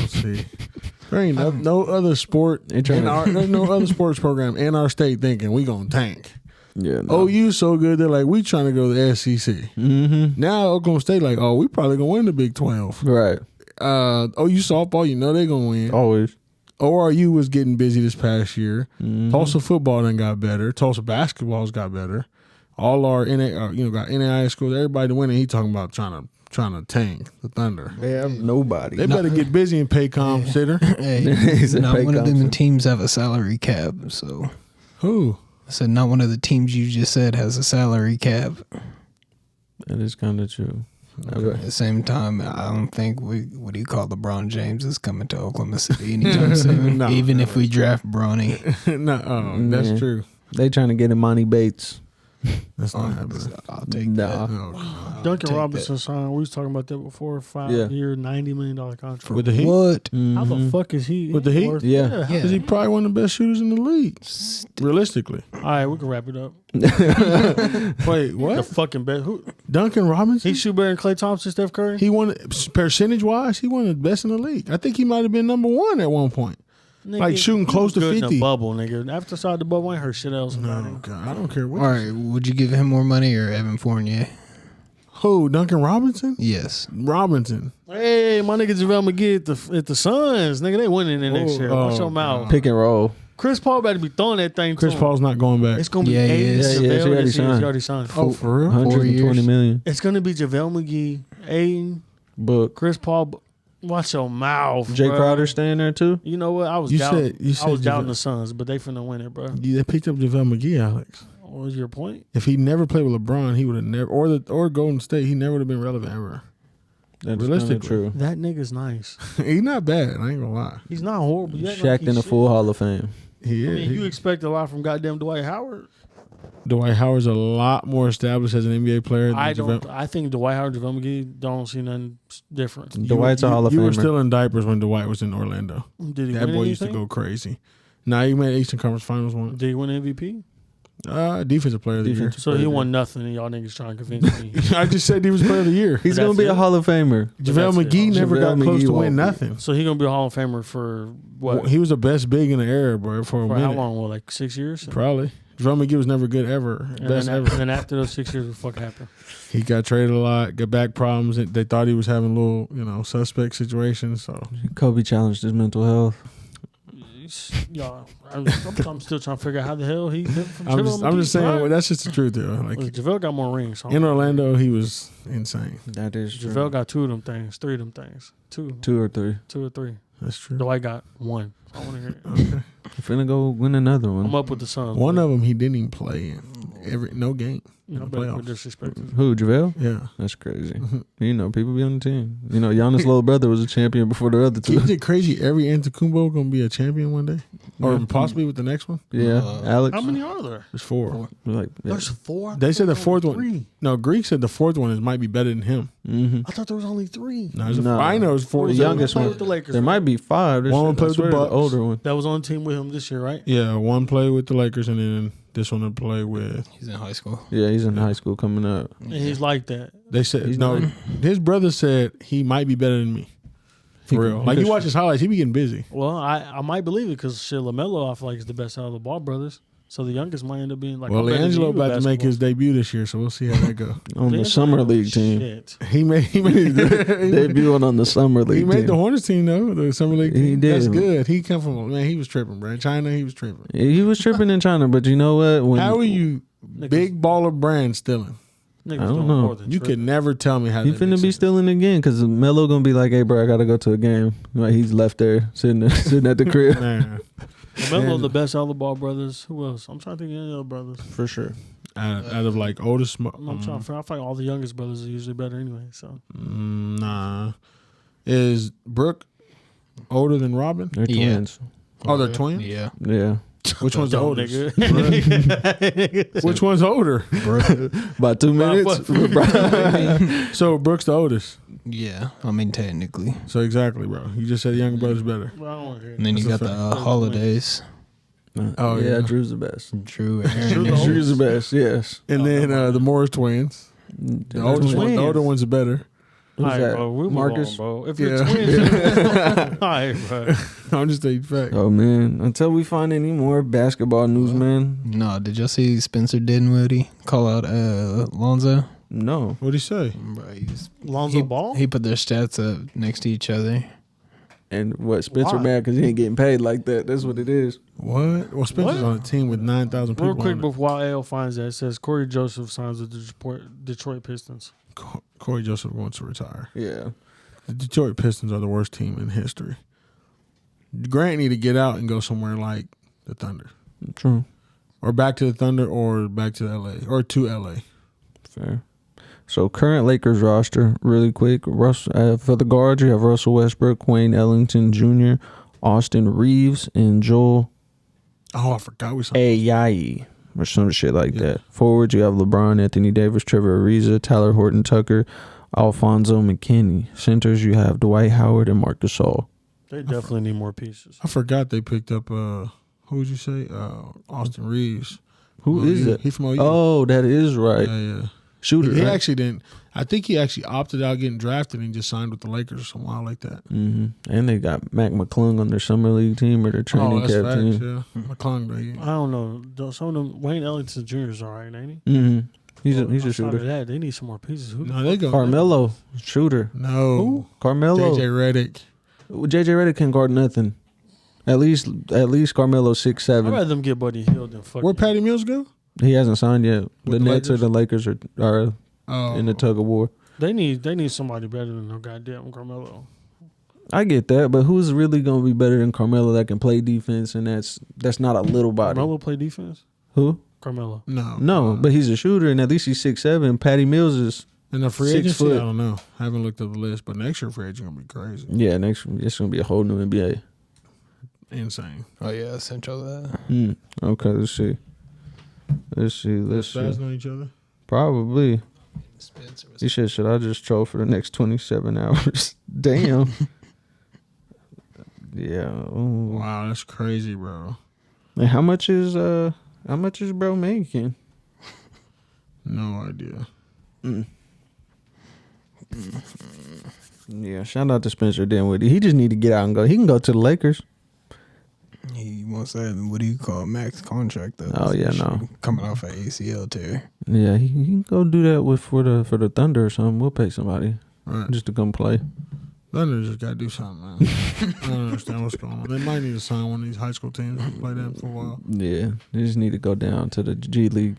see. There ain't no other sport. There's no other sports program in our state thinking we gonna tank. Yeah. No. OU so good they're like we trying to go to the SEC. Mm-hmm. Now Oklahoma State like we probably gonna win the Big 12. Right. OU softball they gonna win. Always. ORU was getting busy this past year. Mm-hmm. Tulsa football done got better. Tulsa basketball's got better. All our got NAIA schools. Everybody winning. He talking about trying to tank the Thunder. They have nobody. They better get busy and pay consider. Hey, not one of them teams have a salary cap. So Who? I said not one of the teams you just said has a salary cap. That is kind of true. Okay. At the same time, I don't think LeBron James is coming to Oklahoma City anytime soon. No. Even if we draft Bronny. No, that's true. They trying to get Imani Bates. That's not happening. I'll take Nah. that. No. Duncan Robinson signed. We was talking about that before. 5-year, $90 million contract. With the Heat? What? How the Mhm. fuck is he With the Heat? worth- Yeah. Because he probably one of the best shooters in the league. Realistically. All right, we can wrap it up. Wait, The what? fucking best. Who? Duncan Robinson? He shoot better than Klay Thompson, Steph Curry. He won percentage-wise. He one of the best in the league. I think he might have been number one at one point. Nigga, Like shooting close to good in 50. the bubble, nigga. After side the bubble, I ain't heard shit else about No, him. God, I don't care what. All right, would you give him more money or Evan Fournier? Who? Duncan Robinson? Yes. Robinson. Hey, my nigga JaVale McGee at the Suns, nigga, they winning the next year. Watch your mouth. Pick and roll. Chris Paul better be throwing that thing. Chris to him. Paul's not going back. It's gonna be Yeah, he Aiden, is. Yeah, JaVale, he already this year, signed. he already signed. Oh, for real? 120 years. million. It's gonna be JaVale McGee, Aiden, Book. Chris Paul. Watch your mouth. Jay bruh. Crowder staying there too. You know what? I was You doubting. said I was doubting JaVale. the Suns, but they finna win it, bro. They picked up JaVale McGee, Alex. What was your point? If he never played with LeBron, he would have never, or Golden State, he never would have been relevant ever. That's Realistically. true. That nigga's nice. He's not bad. I ain't gonna lie. He's not horrible. You act Shaq like in the he's full Hall of Fame. He shit. I is. mean, you expect a lot from goddamn Dwight Howard. Dwight Howard's a lot more established as an NBA player. Than I don't. JaVale. I think Dwight Howard, JaVale McGee, don't see nothing different. Dwight's a Hall of You were Famer. still in diapers when Dwight was in Orlando. Did he That win boy used to anything? go crazy. Nah, he made Eastern Conference Finals once. Did he win MVP? Defensive player of the Defensive So he player. won nothing, and y'all niggas trying to convince me. year. I just said he was player of the year. He's But gonna that's be a it. Hall of Famer. JaVale that's it. McGee never JaVale got close McGee to won't win be. nothing. So he gonna be a Hall of Famer for what? He was the best big in the era, bro, for a For minute. how long? What, like 6 years? Probably. JaVale McGee was never good ever. And Best then, ever. and then after those 6 years, what the fuck happened? He got traded a lot, got back problems. They thought he was having little, suspect situations. So Kobe challenged his mental health. Y'all, I'm still trying to figure out how the hell he hit from I'm JaVale just McGee, saying bro. that's just the truth, though. Like Look, JaVale got more rings. So in Orlando, he was insane. That is true. JaVale got 2 of them things, 3 of them things, 2 2 or 3. or 3. That's true. Dwight got 1. I want to hear it. Okay. Finna go win another one. I'm up with the Suns. One bro. of them he didn't even play in no game in I the bet we're playoffs. disrespected. Who, JaVale? Yeah. That's crazy. People be on the team. Giannis' little brother was a champion before the other two. Isn't it crazy? Every Antetokounmpo gonna be a champion one day, or Yeah. possibly with the next one. Yeah, Alex. How many are there? There's 4. Like, yeah. There's 4. They said the fourth one. 3. No, Greek said the fourth one might be better than him. Mm-hmm. I thought there was only 3. No, No. I know it's 4. The youngest Play one. with the Lakers. There right? might be 5. There's One played with the the Bucks. older one. That was on the team with him this year, right? Yeah, one play with the Lakers, and then this one to play with. He's in high school. Yeah, he's in high school coming up. And he's like that. They said He's no. not. His brother said he might be better than me. For He- real, he like you could- watch his highlights, he be getting busy. Well, I might believe it because shit, LaMelo I feel like is the best out of the Ball brothers. So the youngest might end up being like. Well, I'm better than Leangelo you about to make basketball. his debut this year, so we'll see how that go. On the Leangelo summer ain't league team. Shit. he made Debuting on the summer league he made team. the Hornets team though, the summer league team. He did. That's good. He come from he was tripping, bro. In China, he was tripping. He was tripping in China, but you know what? When, How are you big baller brand stealing? Niggas I don't doing know. more than You tripping. could never tell me how He that finna makes be sense. stealing again because Melo gonna be like, "Hey, bro, I gotta go to a game." Like he's left there sitting at the crib Man, Melo, the best out of the ball brothers. Who else? I'm trying to think of any other brothers. for sure. out of like oldest. I'm trying to figure. I feel like all the youngest brothers are usually better anyway. So Nah, is Brooke older than Robin? They're Yeah. twins. Oh, they're twins. Yeah. Yeah, Which one's the Dumb oldest? nigga. Which one's older? about 2 minutes. So Brooke's the oldest. Yeah. I mean, technically. So exactly, bro. You just said the younger brother's better. Well, I don't want to hear And then you That's got a the fact. holidays. Oh, yeah, yeah. Drew's the best. Drew, Aaron. Drew the and- Drew's the best. Yes, And then the Morris twins. The oldest one, the twins. older one's better. Who's All right, that? bro. We'll Marcus. move on, bro. If you're Yeah. twins, all right, bro. I'm just stating fact. Oh man! Until we find any more basketball news, man. No, did y'all see Spencer Dinwiddie call out Lonzo? No. What'd he say? Bro, Lonzo Ball. he put their stats up next to each other. And what? Spencer Why? mad because he ain't getting paid like that. That's what it is. What? Well, Spencer's What? on a team with 9,000 people. Real quick, on it. before AL finds that, it says Corey Joseph signs with the Detroit Pistons. Corey Joseph wants to retire. Yeah. The Detroit Pistons are the worst team in history. Grant need to get out and go somewhere like the Thunder, True. or back to the Thunder, or back to LA, or to LA. Fair. So current Lakers roster, really quick. For the guards, you have Russell Westbrook, Wayne Ellington Jr., Austin Reeves, and Joel Oh, I forgot we saw. Ayayi, or some shit like Yeah. that. Forwards, you have LeBron, Anthony Davis, Trevor Ariza, Tyler Horton Tucker, Alfonso McKinney. Centers, you have Dwight Howard and Marc Gasol. They definitely need more pieces. I forgot they picked up. Who would you say? Austin Reeves. Who is OU. it? He from OU. Oh, that is right. yeah. Shooter. He right? actually didn't. I think he actually opted out getting drafted and just signed with the Lakers or some wild like that. And they got Mac McClung on their summer league team or their training that's camp facts, team. yeah. McClung, I don't know. Some of them, Wayne Ellington Jr. is all right, ain't he? He's a Outside shooter. of that, they need some more pieces. Who? No, they go. Carmelo, shooter. No. Carmelo. JJ Redick. JJ Redick can guard nothing. At least Carmelo 6'7". I'd rather them get Buddy Hield than fucking. Where Patty Mills go? He hasn't signed yet. The the Nets or Lakers? the Lakers are Oh, in the tug of war. They need somebody better than no goddamn Carmelo. I get that, but who's really gonna be better than Carmelo that can play defense and that's not a little body? Carmelo play defense. Who? Carmelo. No, but he's a shooter and at least he's 6'7". Patty Mills is And the free 6 agency, foot. I don't know. I haven't looked at the list, but next year free agent gonna be crazy, it's gonna be a whole new NBA. insane. Oh, yeah, I sent y'all that. Okay, let's see. Let's see. Spazzing on each other. Probably. Spencer was He said, should I just troll for the next 27 hours? Damn. Yeah. Ooh. Wow, that's crazy, bro. And how much is bro making? No idea. Yeah, shout out to Spencer Dinwiddie. He just need to get out and go. He can go to the Lakers. He wants that, what do you call it, max contract, though. Oh, yeah, no. Coming off an ACL tear. Yeah, he can go do that for the Thunder or something. We'll pay somebody Right. just to come play. Thunder just gotta do something, man. I don't understand what's going on. They might need to sign one of these high school teams and play them for a while. Yeah, they just need to go down to the G League.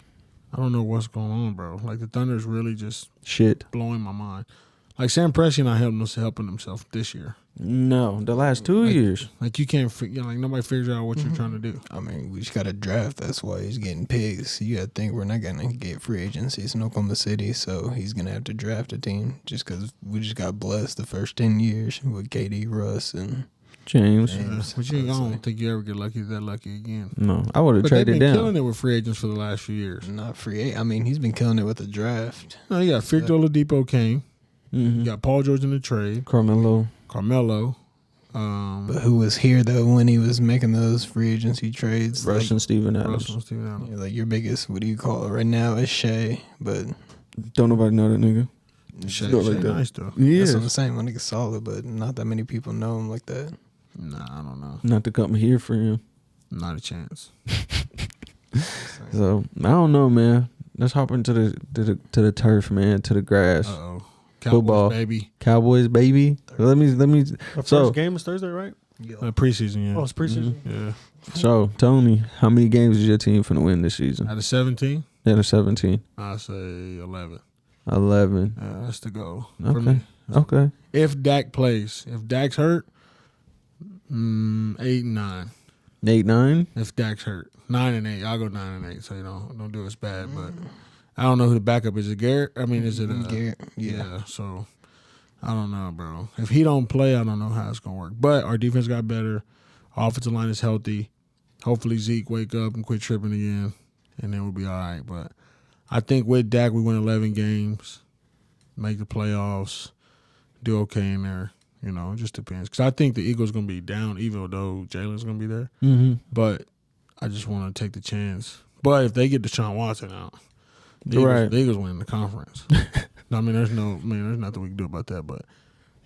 I don't know what's going on, bro. Like the Thunder's really just Shit. blowing my mind. Like Sam Presti not helping himself this year. No, the last 2 years. Like you can't, like nobody figures out what you're trying to do. I mean, we just got to draft. That's why he's getting pigs. You got to think we're not going to get free agencies in Oklahoma City, so he's going to have to draft a team just because we just got blessed the first 10 years with KD, Russ, and James. James. But I don't think you ever get that lucky again. No, I would have But they've traded been down. killing it with free agents for the last few years. Not free. I mean, he's been killing it with the draft. No, you got Victor Oladipo came. Mm-hmm. You got Paul George in the trade. Carmelo. Carmelo. But who was here, though, when he was making those free agency trades? Russ Like, and Steven Adams. Russell, Steven Adams. like your biggest, what do you call it right now, is Shea. But Don't nobody know that nigga. Shea, Go like Shea that. nice though. Yeah. that's what I'm saying. My nigga's solid, but not that many people know him like that. Nah, I don't know. Not to come here for him. Not a chance. So I don't know, man. Let's hop into the turf, man. To the grass. Uh-oh. Football. Cowboys, baby. Cowboys, baby. Let me. The first So- game is Thursday, right? Preseason, yeah. Oh, it's preseason. Yeah. So tell me, how many games is your team finna win this season? Out of 17, Out of 17. I say 11. 11. That's the goal. For Okay. me. Okay. If Dak plays, if Dak's hurt, 8 and 9. 8, 9. If Dak's hurt, 9 and 8. I'll go 9 and 8. So don't do us bad. But I don't know who the backup is. Is it Garrett? I mean, is it Garrett? Yeah. So I don't know, bro. If he don't play, I don't know how it's gonna work. But our defense got better. Offensive line is healthy. Hopefully Zeke wake up and quit tripping again, and then we'll be all right. But I think with Dak, we win 11 games, make the playoffs, do okay in there. You know, it just depends. Because I think the Eagles going to be down, even though Jalen's going to be there. Mm-hmm. But I just want to take the chance. But if they get Deshaun Watson out, the Eagles win the conference. I mean, there's nothing we can do about that. But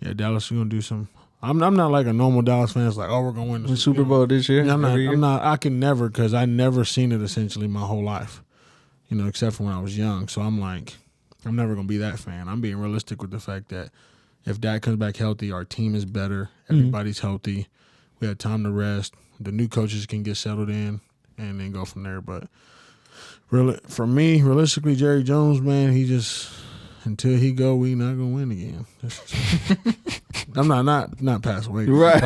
yeah, Dallas is going to do some. I'm not like a normal Dallas fan. It's like, oh, we're going to win The Super Bowl this year. I'm not. I can never, because I never seen it essentially my whole life. You know, except for when I was young. So I'm like, I'm never going to be that fan. I'm being realistic with the fact that if Dak comes back healthy, our team is better. Everybody's healthy. We have time to rest. The new coaches can get settled in and then go from there. But really, for me, realistically, Jerry Jones, man, he just, until he go, we not going to win again. I'm not pass away. Right.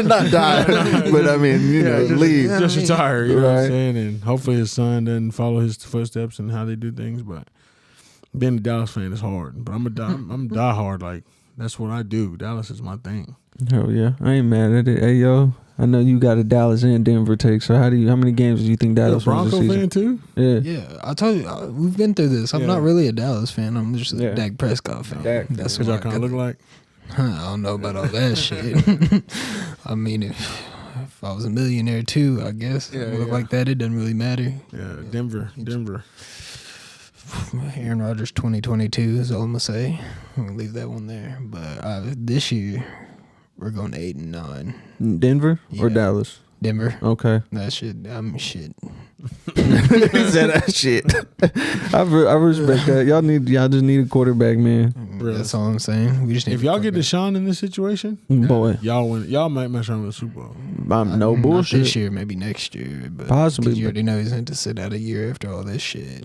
Not die. But I mean, leave. Just retire, you know what Right. I'm saying? And hopefully his son doesn't follow his footsteps and how they do things. But being a Dallas fan is hard. But I'm die hard. Like, that's what I do. Dallas is my thing. Hell yeah. I ain't mad at it. Hey, yo, I know you got a Dallas and Denver take. So how many games do you think You're a Dallas wins this Bronco season? fan too? Yeah. Yeah, I told you we've been through this. I'm not really a Dallas fan. I'm just a Dak Prescott fan. That's What what y'all kind of look like? I don't know about all that shit. I mean, if I was a millionaire too, I guess it would look like that. It doesn't really matter. Yeah, Denver. Aaron Rodgers 2022 is all I'm gonna say. I'm gonna leave that one there. But this year we're going 8 and 9. Denver or Yeah. Dallas? Denver. Okay. That shit. I'm shit. that shit. I respect that. Y'all just need a quarterback, man. That's all I'm saying. We just need If y'all get Deshaun in this situation, Boy, y'all win. Y'all might mess around with the Super Bowl. I'm no not bullshit. this year, maybe next year, but Possibly, 'cause you but- already know he's going to sit out a year after all this shit.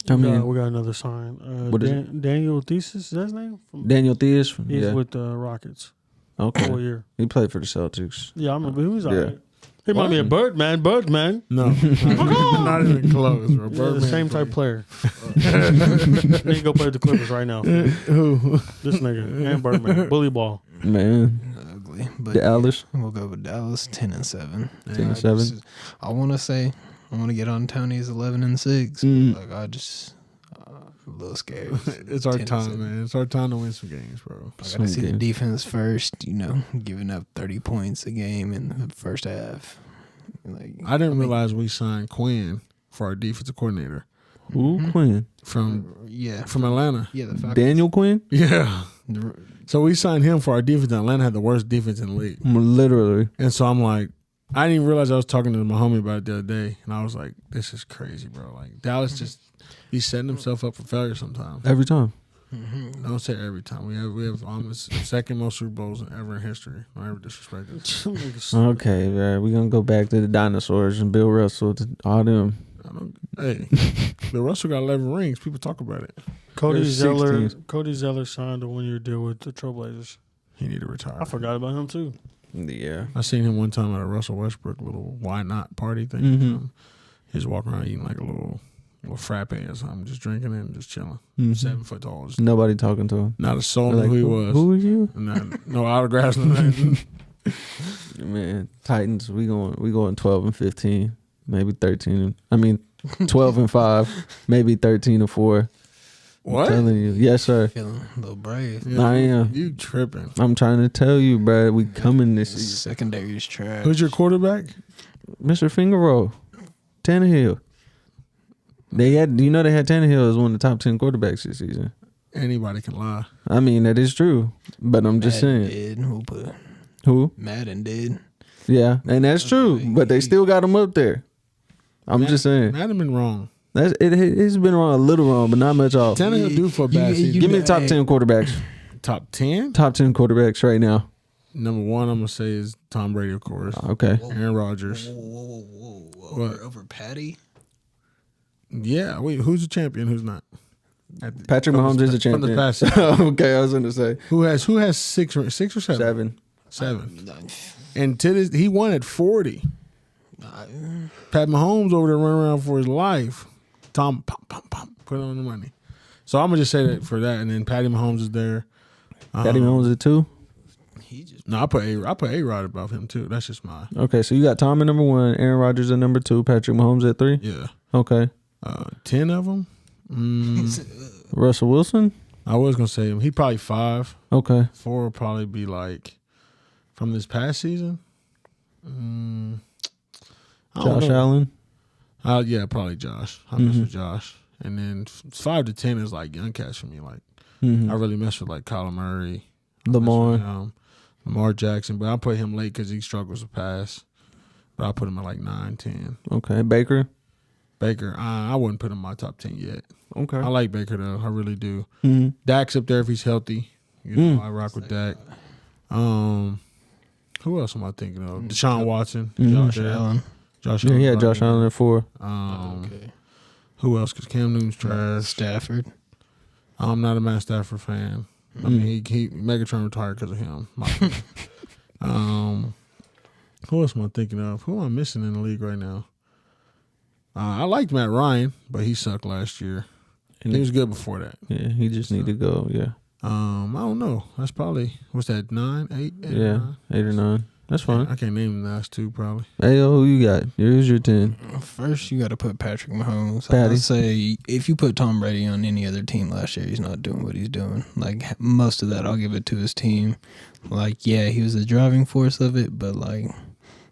I mean, we got another sign. What is it? Daniel Thesis, is that his name? Daniel Theus. He's Yeah. with the Rockets. Okay. Full year. He played for the Celtics. Yeah, I remember he was all Yeah. right. He might be a Birdman. No, not even close, bro. Yeah, the Birdman same type player. He can go play with the Clippers right now. Who? This nigga and Birdman, bully ball. Man, Ugly. But Dallas. we'll go with Dallas 10 and 7. 10 and 7. I want to say, I want to get on Tony's 11 and 6. Mm. Like, I'm a little scared. It's our 10 and time, 7. man. It's our time to win some games, bro. I got to see the games. defense first, giving up 30 points a game in the first half. Like, I didn't realize we signed Quinn for our defensive coordinator Who? Quinn. from Yeah. Atlanta. Yeah, the Falcons. Daniel Quinn? Yeah. The- So we signed him for our defense. And Atlanta had the worst defense in the league. Literally. And so I'm like, I didn't even realize I was talking to my homie about it the other day. And I was like, this is crazy, bro. Like, Dallas he's setting himself up for failure sometimes. Every time. Don't say every time. We have almost the second most Super Bowls ever in history. Don't ever disrespect us. Okay, man. We're going to go back to the dinosaurs and Bill Russell, all them. Hey, Bill Russell got 11 rings. People talk about it. Cody There's Zeller. 16. Cody Zeller signed a 1-year deal with the Trailblazers. He need to retire. I forgot about him too. Yeah. I seen him one time at a Russell Westbrook little why not party thing. Mhm. He was walking around eating like a little frappe or something, just drinking and just chilling. Mhm. 7 foot tall. Just Nobody talking to him. not a soul They're knew like, who he was. Who are you? No autographs, no nothing. Man, Titans, we going 12 and 15, maybe 13. I mean, 12 and 5, maybe 13 and 4. What? I'm telling you. Yes, sir. Feeling a little brave. Yeah, I am. You tripping. I'm trying to tell you, bro. We coming this season. Secondary is trash. Who's your quarterback? Mr. Fingerroll, Tannehill. They had Tannehill as one of the top 10 quarterbacks this season. Anybody can lie. I mean, that is true, but I'm just Madden saying. did. We'll put Who? Madden did. Yeah, and that's true, but they still got him up there. I'm just saying. Madden been wrong. It's been wrong, a little wrong, but not much off. Tannehill due for a bad season. Give me the top 10 quarterbacks. Top 10? Top 10 quarterbacks right now. Number 1, I'm going to say is Tom Brady, of course. Okay. Aaron Rodgers. Whoa. What? Over Patty? Yeah. Wait, who's the champion? Who's not? Patrick Mahomes is a from champion. the past season. Okay, I was going to say Who has six or seven? 7. And to this, he won at 40. Pat Mahomes over there running around for his life. Tom put on the money. So I'm gonna just say that for that, and then Patty Mahomes is there. Patty Mahomes is 2. No, I put A-Rod above him too. That's just mine. Okay, so you got Tom at number 1, Aaron Rodgers at number 2, Patrick Mahomes at 3. Yeah. Okay. 10 of them. Russell Wilson. I was gonna say him. He probably 5. Okay. 4 would probably be like from this past season. Josh Allen. Yeah, probably Josh. I mess with Josh. And then 5 to 10 is like young cats for me. Like I really mess with like Kyler Murray, Lamar Jackson, but I put him late because he struggles to pass. But I put him at like 9, 10. Okay. Baker. I wouldn't put him in my top 10 yet. Okay. I like Baker though. I really do. Mm-hmm. Dak's up there if he's healthy. You know, I rock with Dak. Who else am I thinking of? Deshaun Watson, Josh Allen. Josh Yeah, Allen. he had Josh Allen at 4. Okay. Who else? Because Cam Newton's trash. Stafford. I'm not a Matt Stafford fan. I mean, he Megatron retired because of him. My opinion. Who else am I thinking of? Who am I missing in the league right now? I liked Matt Ryan, but he sucked last year. He was good before that. Yeah, he just need to go. Yeah. I don't know. That's probably what's that? 9, 8? Yeah, 9? 8 or 9. That's fine. I can't name the last 2 probably. Hey, who you got? Here's your 10. First, you got to put Patrick Mahomes. Patty. I'd say if you put Tom Brady on any other team last year, he's not doing what he's doing. Like, most of that, I'll give it to his team. Like, yeah, he was the driving force of it, but, like,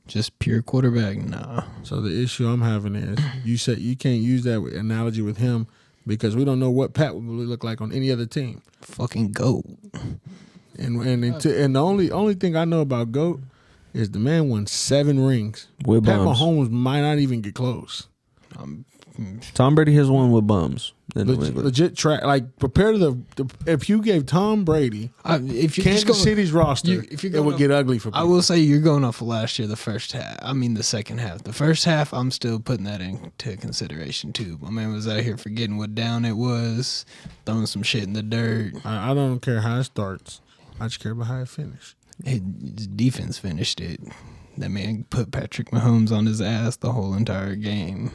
just pure quarterback, nah. So the issue I'm having is you said you can't use that analogy with him because we don't know what Pat would really look like on any other team. Fucking GOAT. And the only thing I know about GOAT is the man won 7 rings. With Pat bums. Mahomes might not even get close. Tom Brady has won with bums. in New England. Legit track. Like prepare the if you gave Tom Brady If you're Kansas just going, City's roster, if you're it going would off- get ugly for people. I will say you're going off of last year, the first half. I mean, the second half. The first half, I'm still putting that into consideration, too. My man was out here forgetting what down it was, throwing some shit in the dirt. I don't care how it starts. I just care about how it finishes. His defense finished it. That man put Patrick Mahomes on his ass the whole entire game.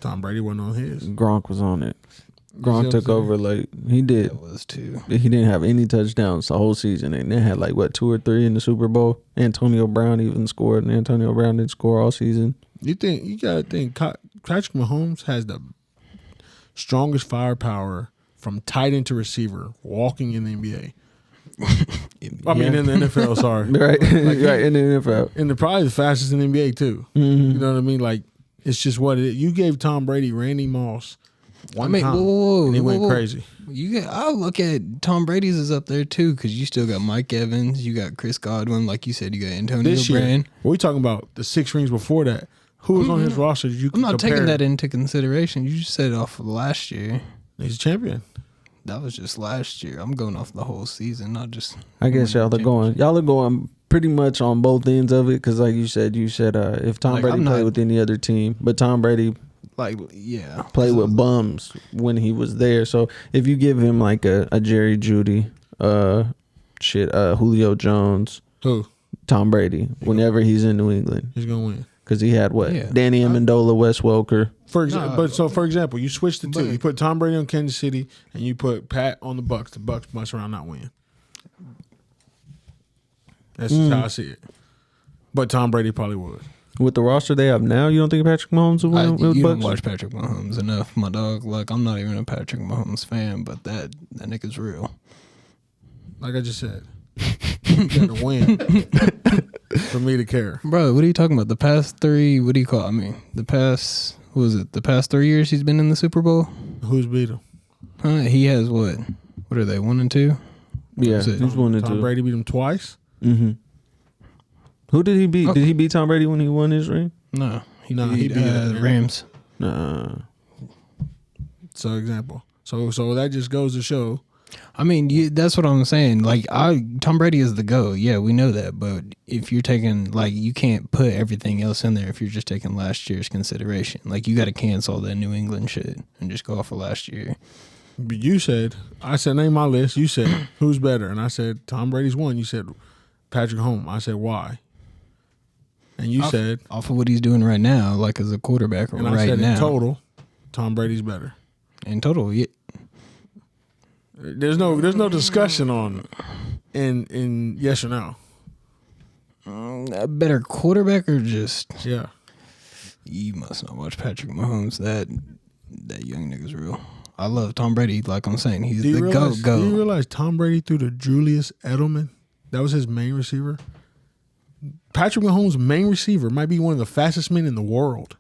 Tom Brady wasn't on his. Gronk was on it. You see Gronk what took I'm over late. He did. That was too. He didn't have any touchdowns the whole season. And they had like, 2 or 3 in the Super Bowl. Antonio Brown even scored, and Antonio Brown didn't score all season. You gotta think Patrick Mahomes has the strongest firepower from tight end to receiver walking in the NBA. I mean in the NFL, sorry. Right, right in the NFL. And probably the fastest in the NBA too. Mm-hmm. You know what I mean? Like it's just what it is. You gave Tom Brady Randy Moss one time, whoa, and he went whoa. crazy. I'll look at Tom Brady's is up there too, because you still got Mike Evans, you got Chris Godwin, like you said, you got Antonio This year, Brown. we talking about the 6 rings before that. Who was on his roster? You I'm not compare? taking that into consideration. You just said it off of last year. He's a champion. That was just last year. I'm going off the whole season, not just. I guess y'all are going pretty much on both ends of it because, like you said, if Tom Like, Brady I'm played not- with any other team, but Tom Brady Like, yeah. played with bums when he was there. So if you give him like a Jerry Jeudy, Julio Jones, Who? Tom Brady, whenever he's in New England, He's gonna win. because he had Yeah. Danny Amendola, Wes Welker. For example, you switch the two. But- You put Tom Brady on Kansas City, and you put Pat on the Bucks. The Bucks must around not win. That's just how I see it. But Tom Brady probably would. With the roster they have now, you don't think Patrick Mahomes will win with You don't Bucks? watch Patrick Mahomes enough, my dog. Like, I'm not even a Patrick Mahomes fan, but that nigga's real. Like I just said, you got to win for me to care. Bro, what are you talking about? The past 3, what do you call it? I mean, the past 3 years he's been in the Super Bowl? Who's beat him? Huh? He has what? What are they, 1 and 2? Yeah, Is it? he's one and Tom two. Brady beat him twice. Mm-hmm. Who did he beat? Did he beat Tom Brady when he won his ring? No. He beat beat the Rams. Nah. So example. So that just goes to show. I mean, that's what I'm saying. Like, Tom Brady is the GOAT. Yeah, we know that. But if you're taking, like, you can't put everything else in there if you're just taking last year's consideration. Like, you got to cancel that New England shit and just go off of last year. You said, I said, name my list. You said, who's better? And I said, Tom Brady's one. You said, Patrick Mahomes. I said, why? And you said, off of what he's doing right now, like as a quarterback and right I said, now. in total, Tom Brady's better. In total, yeah. There's no discussion on in yes or no. A better quarterback or just Yeah. you must not watch Patrick Mahomes. That young nigga's real. I love Tom Brady. Like I'm saying, he's the go. Do you realize Tom Brady threw to Julius Edelman? That was his main receiver. Patrick Mahomes' main receiver might be one of the fastest men in the world.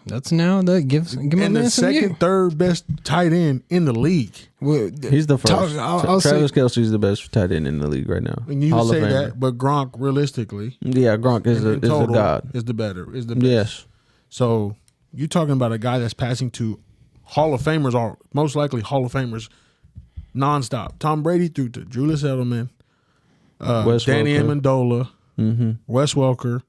That's now that give my And man the some second, year. third best tight end in the league. Well, He's the first. I'll Travis say, Kelce's the best tight end in the league right now. And you Hall say of Famer. that, but Gronk, realistically, Yeah, Gronk is in a total, god. is the better. Is the best. Yes. So you're talking about a guy that's passing to Hall of Famers, or most likely Hall of Famers, nonstop. Tom Brady threw to Julius Edelman, Wes Danny Welker. Amendola, Wes Welker.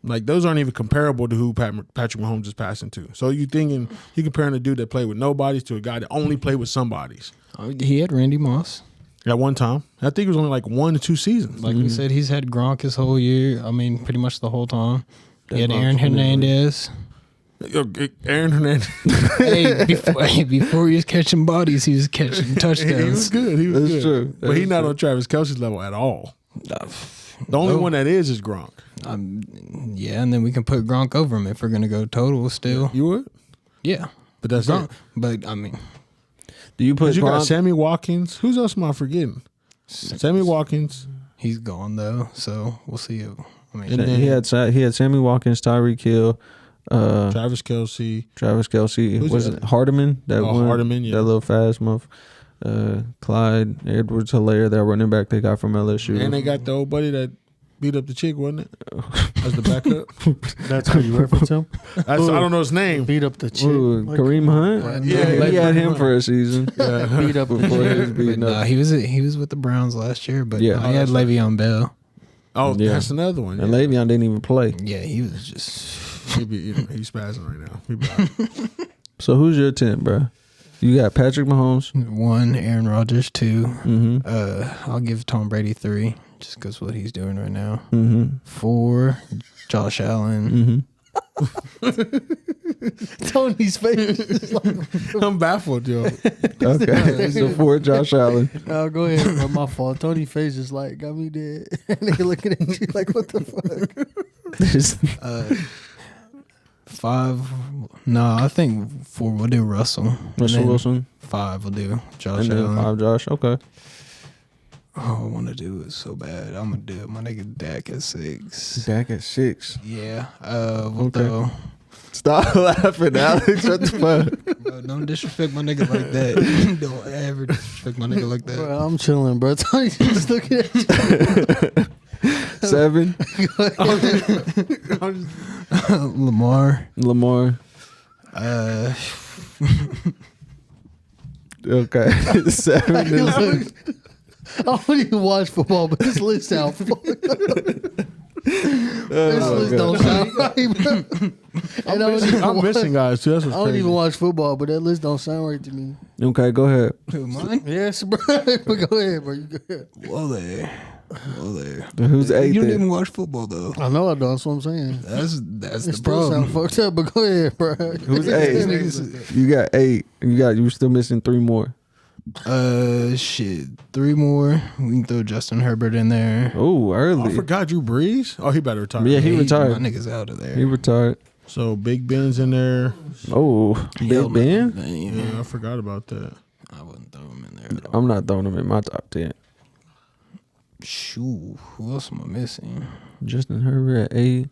Like, those aren't even comparable to who Patrick Mahomes is passing to. So you comparing a dude that played with nobodies to a guy that only played with somebodies. he had Randy Moss. At one time, I think it was only like 1 to 2 seasons. Like we said, he's had Gronk his whole year. I mean, pretty much the whole time. He had Gronk's Aaron been really- Hernandez. Aaron Hernandez, Before he was catching bodies, he was catching touchdowns. he was good. He was That's good. true. But he's That's not true. on Travis Kelce's level at all. The only one that is Gronk. Yeah, and then we can put Gronk over him if we're gonna go total. Still, You would? yeah. But that's Gronk, it. but I mean, Do you put But you got Gronk? Sammy Watkins. Who's else am I forgetting? Sammy Watkins. he's gone though, so we'll see. I mean, And then- he had Sammy Watkins, Tyreek Hill, Travis Kelce. Travis Kelce. Who's Was the it other? Hardeman? That one, Hardeman, yeah. That little fast month. Clyde Edwards-Helaire, that running back they got from LSU. And they got the old buddy that beat up the chick, wasn't it? As the backup. That's how you reference him. I don't know his name. Beat up the chick. Ooh, Like, Kareem Hunt. Yeah, he had Kareem him Hunt. for a season. beat up the Before he was chick. beating but up. he was with the Browns last year, but Yeah. he had that's right. Le'Veon Bell. Oh, Yeah. that's another one. And Yeah. Le'Veon didn't even play. Yeah, he was just. He's spazzing right now. He back. So who's your 10, bro? You got Patrick Mahomes. 1, Aaron Rodgers. 2, Mm-hmm. I'll give Tom Brady 3, just because what he's doing right now. Mm-hmm. 4, Josh Allen. Mm-hmm. Tony's face is like, I'm baffled, yo. Okay. So 4, Josh Allen. no, go ahead, bro. My fault. Tony's face is like, got me dead. Nigga looking at you like, what the fuck? 5, no, I think 4 will do Russell. And Russell then Wilson. 5 will do Josh And then Allen. 5, Josh. Okay. Oh, I want to do it so bad. I'm gonna do it. My nigga Dak at 6. Dak at 6. Yeah. We'll Okay. throw. Stop laughing, Alex. What the fuck? Bro, don't disrespect my nigga like that. Don't ever disrespect my nigga like that. Bro, I'm chilling, bro. Tony's just looking at you. 7, Lamar. Lamar. Okay. 7 is I don't even watch football, but this list sounds fucked up. This list don't sound right, bro. And I'm missing guys, too. That's what's I don't crazy. even watch football, but that list don't sound right to me. Okay, go ahead. Who, mine? Yes, bro. But go ahead, bro. You go ahead. Well, there. Well, there. Who's 8? You don't then? even watch football, though. I know I don't. That's what I'm saying. That's It the still sound problem. fucked up, but go ahead, bro. Who's 8? You got 8. You still missing 3 more. Shit. 3 more. We can throw Justin Herbert in there. Oh, I early. forgot Drew Brees. Oh, he better retire. Yeah, he retired. My nigga's out of there. He retired. So Big Ben's in there. Oh, Big Ben? Yeah, I forgot about that. I wouldn't throw him in there at all. I'm not throwing him in my top 10. Shoo. Who else am I missing? Justin Herbert at 8.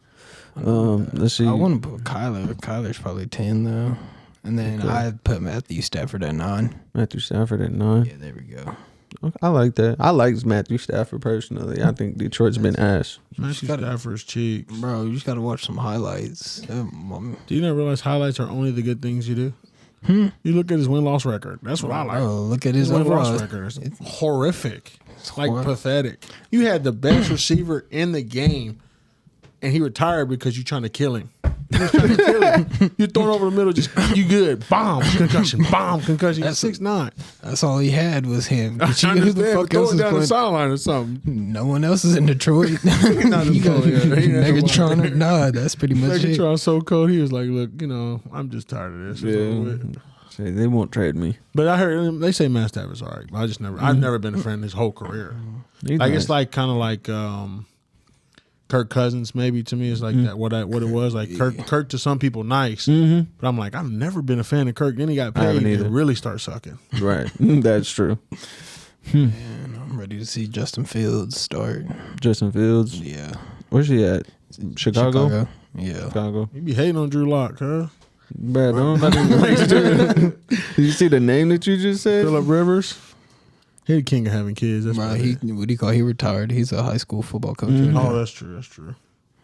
Let's see. I want to put Kyler. Kyler's probably 10, though. And then Okay. I'd put Matthew Stafford at 9. Matthew Stafford at 9. Yeah, there we go. Okay, I like that. I like Matthew Stafford personally. I think Detroit's been ass. Matthew Stafford's cheeks. Bro, you just got to watch some highlights. Do you not realize highlights are only the good things you do? You look at his win-loss record. That's what I like. Bro, look at His his win-loss overall. record is horrific. It's like horrible. pathetic. You had the best receiver in the game, and he retired because you're trying to kill him. He was trying to kill him. You throw it over the middle, just you good. Bomb, concussion. Bomb, concussion. That's 6'9". That's all he had was him. I Who the understand, fuck throw else it is down the playing? sideline or something. No one else is in Detroit. You Not in got Detroit, yeah. He had Megatron nobody. or not. That's pretty much it. Megatron so cold. He was like, "Look, I'm just tired of this." It's over with. Say, they won't trade me. But I heard they say Matt Stafford's all right. But I've never been a fan his whole career. He's Like nice. it's like kind of like Kirk Cousins maybe to me. It's like that what it was like. Kirk to some people nice, but I'm like I've never been a fan of Kirk. Then he got I haven't paid either. and really start sucking. Right. That's true. Man, I'm ready to see Justin Fields start. Justin Fields. Yeah. Where's he at? Chicago? Yeah. Chicago. You be hating on Drew Lock, huh? Bad. Did you see the name that you just said? Phillip Rivers. He the king of having kids. That's Bro, what he retired. He's a high school football coach. right now. Oh, that's true. That's true.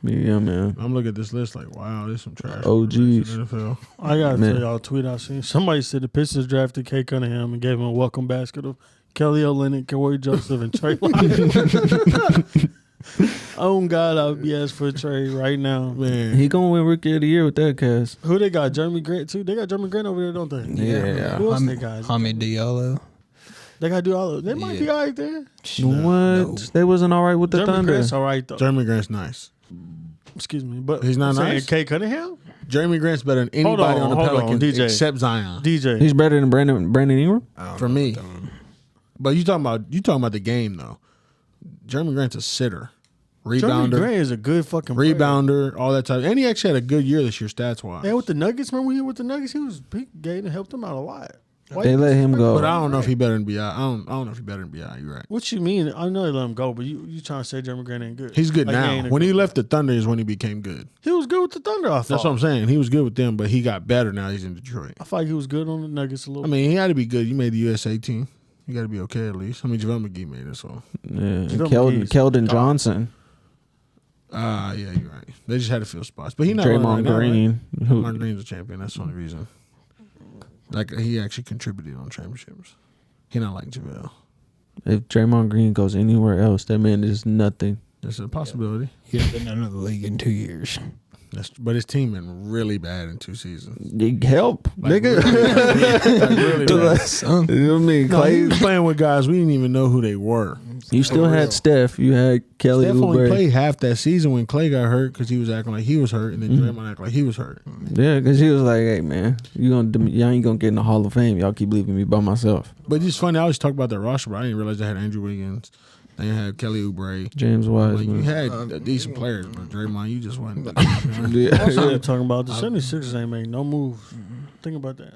Yeah, man. I'm looking at this list like, wow, there's some trash. OGs. in the NFL. I gotta Man. tell y'all a tweet I seen. Somebody said the Pistons drafted Kay Cunningham and gave him a welcome basket of Kelly Olynyk, Corey Joseph, and Trey Lyons. Oh God, I would be asked for a trade right now. Man, He gonna win Rookie of the Year with that cast. Who they got? Jeremy Grant too. They got Jeremy Grant over there, don't they? Yeah. Who else they got? Hamid Diallo. They got to do all of. They might be all right there. What? No. They wasn't all right with the Jeremy Thunder. Grant's all right though. Jeremy Grant's nice. Excuse me, but He's not I'm saying nice? Kay Cunningham, Jeremy Grant's better than anybody on the hold on, Pelicans DJ. except Zion. DJ. He's better than Brandon Ingram. For me. But you talking about the game though. Jeremy Grant's a sitter, Jeremy rebounder, Grant is a good fucking player. rebounder, all that type. And he actually had a good year this year stats wise. And with the Nuggets, remember when he was with the Nuggets, he gave and helped them out a lot. Why They you let him go. But I don't know if he better than Bi. I don't know if he better than Bi. You're right. What you mean? I know they let him go, but you trying to say Jeremy Grant ain't good? He's good Like, now. ain't a When he good- left the Thunder is when he became good. he was good with the Thunder. I thought. That's what I'm saying. He was good with them, but he got better now. He's in Detroit. I thought he was good on the Nuggets a little. I mean, he had to be good. You made the USA team. You got to be okay at least. I mean, JaVale McGee made it, so. Yeah. Jeremy Keldon, Keys. Keldon Johnson. Yeah, you're right. They just had to fill spots, but he not Draymond running right Green. Now, Who- right? Draymond Green's a champion. That's the only reason. Like he actually contributed on championships. He not like JaVale. If Draymond Green goes anywhere else, that man is nothing. That's a possibility. He hasn't been out of the league in 2 years. But his team been really bad in 2 seasons. Help, Like, nigga. really bad. Son. You know what I mean? No, he Clay, was playing with guys we didn't even know who they were. you still had Steph. You had Kelly Steph only Oubre. played half that season when Clay got hurt because he was acting like he was hurt, and then Mm-hmm. Draymond acted like he was hurt. Yeah, because he was like, "Hey, man, y'all ain't gonna get in the Hall of Fame. Y'all keep leaving me by myself." But it's funny. I always talk about their roster, but I didn't realize they had Andrew Wiggins. They had Kelly Oubre. James Like, you Wiseman. had decent players, but Draymond, you just wasn't. Yeah. Also, I'm talking about the 76ers ain't made no moves. Think about that.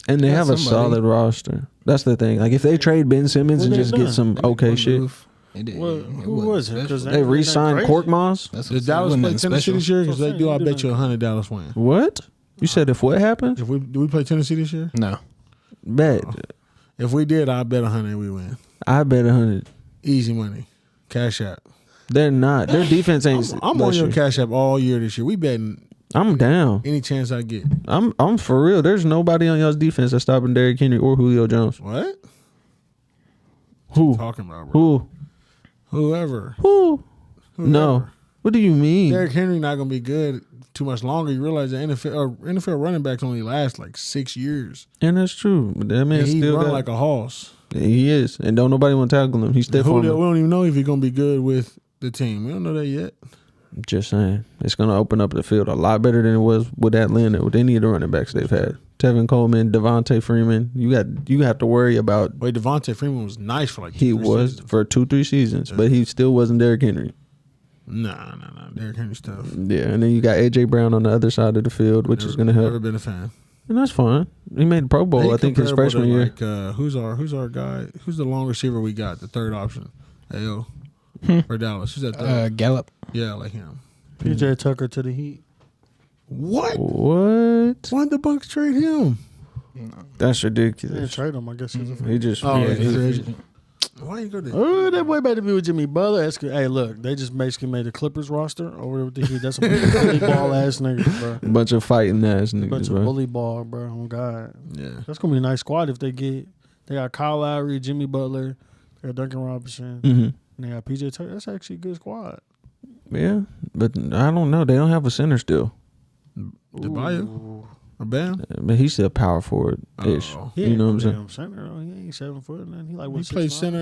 And they Yeah, have a somebody. solid roster. That's the thing. Like if they trade Ben Simmons What and they just get done? some okay shit, They did. Well, who was it? 'Cause they re-signed crazy. Korkmaz. Did Dallas play Tennessee this year? Because they do. I bet you 100 Dallas win. What? You said if what happened? Do we play Tennessee this year? No. Bet. If we did, I bet 100 we win. I bet 100. Easy money, cash app. They're not. Their defense ain't. I'm on your cash app all year this year. We betting I'm down. any chance I get. I'm for real. There's nobody on y'all's defense that's stopping Derrick Henry or Julio Jones. What? Who? Talking about bro. Whoever. Who? No. What do you mean? Derrick Henry not gonna be good too much longer. You realize the NFL running backs only last like 6 years. And that's true. But that man And he still run got, like a horse. he is. And don't nobody want to tackle him. He's stiff on Julio, we him. don't even know if he's gonna be good with the team. We don't know that yet. Just saying. It's going to open up the field a lot better than it was with Atlanta, with any of the running backs they've had. Tevin Coleman, Devontae Freeman. You have to worry about. Wait, Devontae Freeman was nice for like 2-3 He was seasons. for 2-3 seasons, but he still wasn't Derrick Henry. Nah. Derrick Henry's tough. Yeah, and then you got AJ Brown on the other side of the field, which is going to help. Never been a fan. And that's fine. He made the Pro Bowl, I think, his Comparable freshman to, year. Like, who's our guy? Who's the long receiver we got? The third option. AO. For Dallas. Who's that third? Gallup. Yeah, like him. PJ Tucker to the Heat. What? What? Why'd the Bucks trade him? That's They didn't ridiculous. trade him. I guess he's a He just Oh, yeah, he's he- a free agent. Why you go there? Oh, that boy better be with Jimmy Butler. That's good. Hey, look, they just basically made the Clippers roster over there with the Heat. That's a bunch of bully ball ass niggas, bro. a bunch of fighting ass Bunch niggas, of bro. bully ball, bro. Oh God, Yeah. that's gonna be a nice squad if they get. They got Kyle Lowry, Jimmy Butler, they got Duncan Robinson, Mm-hmm. and they got PJ Tucker. That's actually a good squad. Yeah, but I don't know. They don't have a center still. DeBayo or Bam? But he's still power forward ish. Oh. He You know what I'm ain't saying? damn center though. He ain't 7 foot. Nothing. He like He what, played 6'9"? center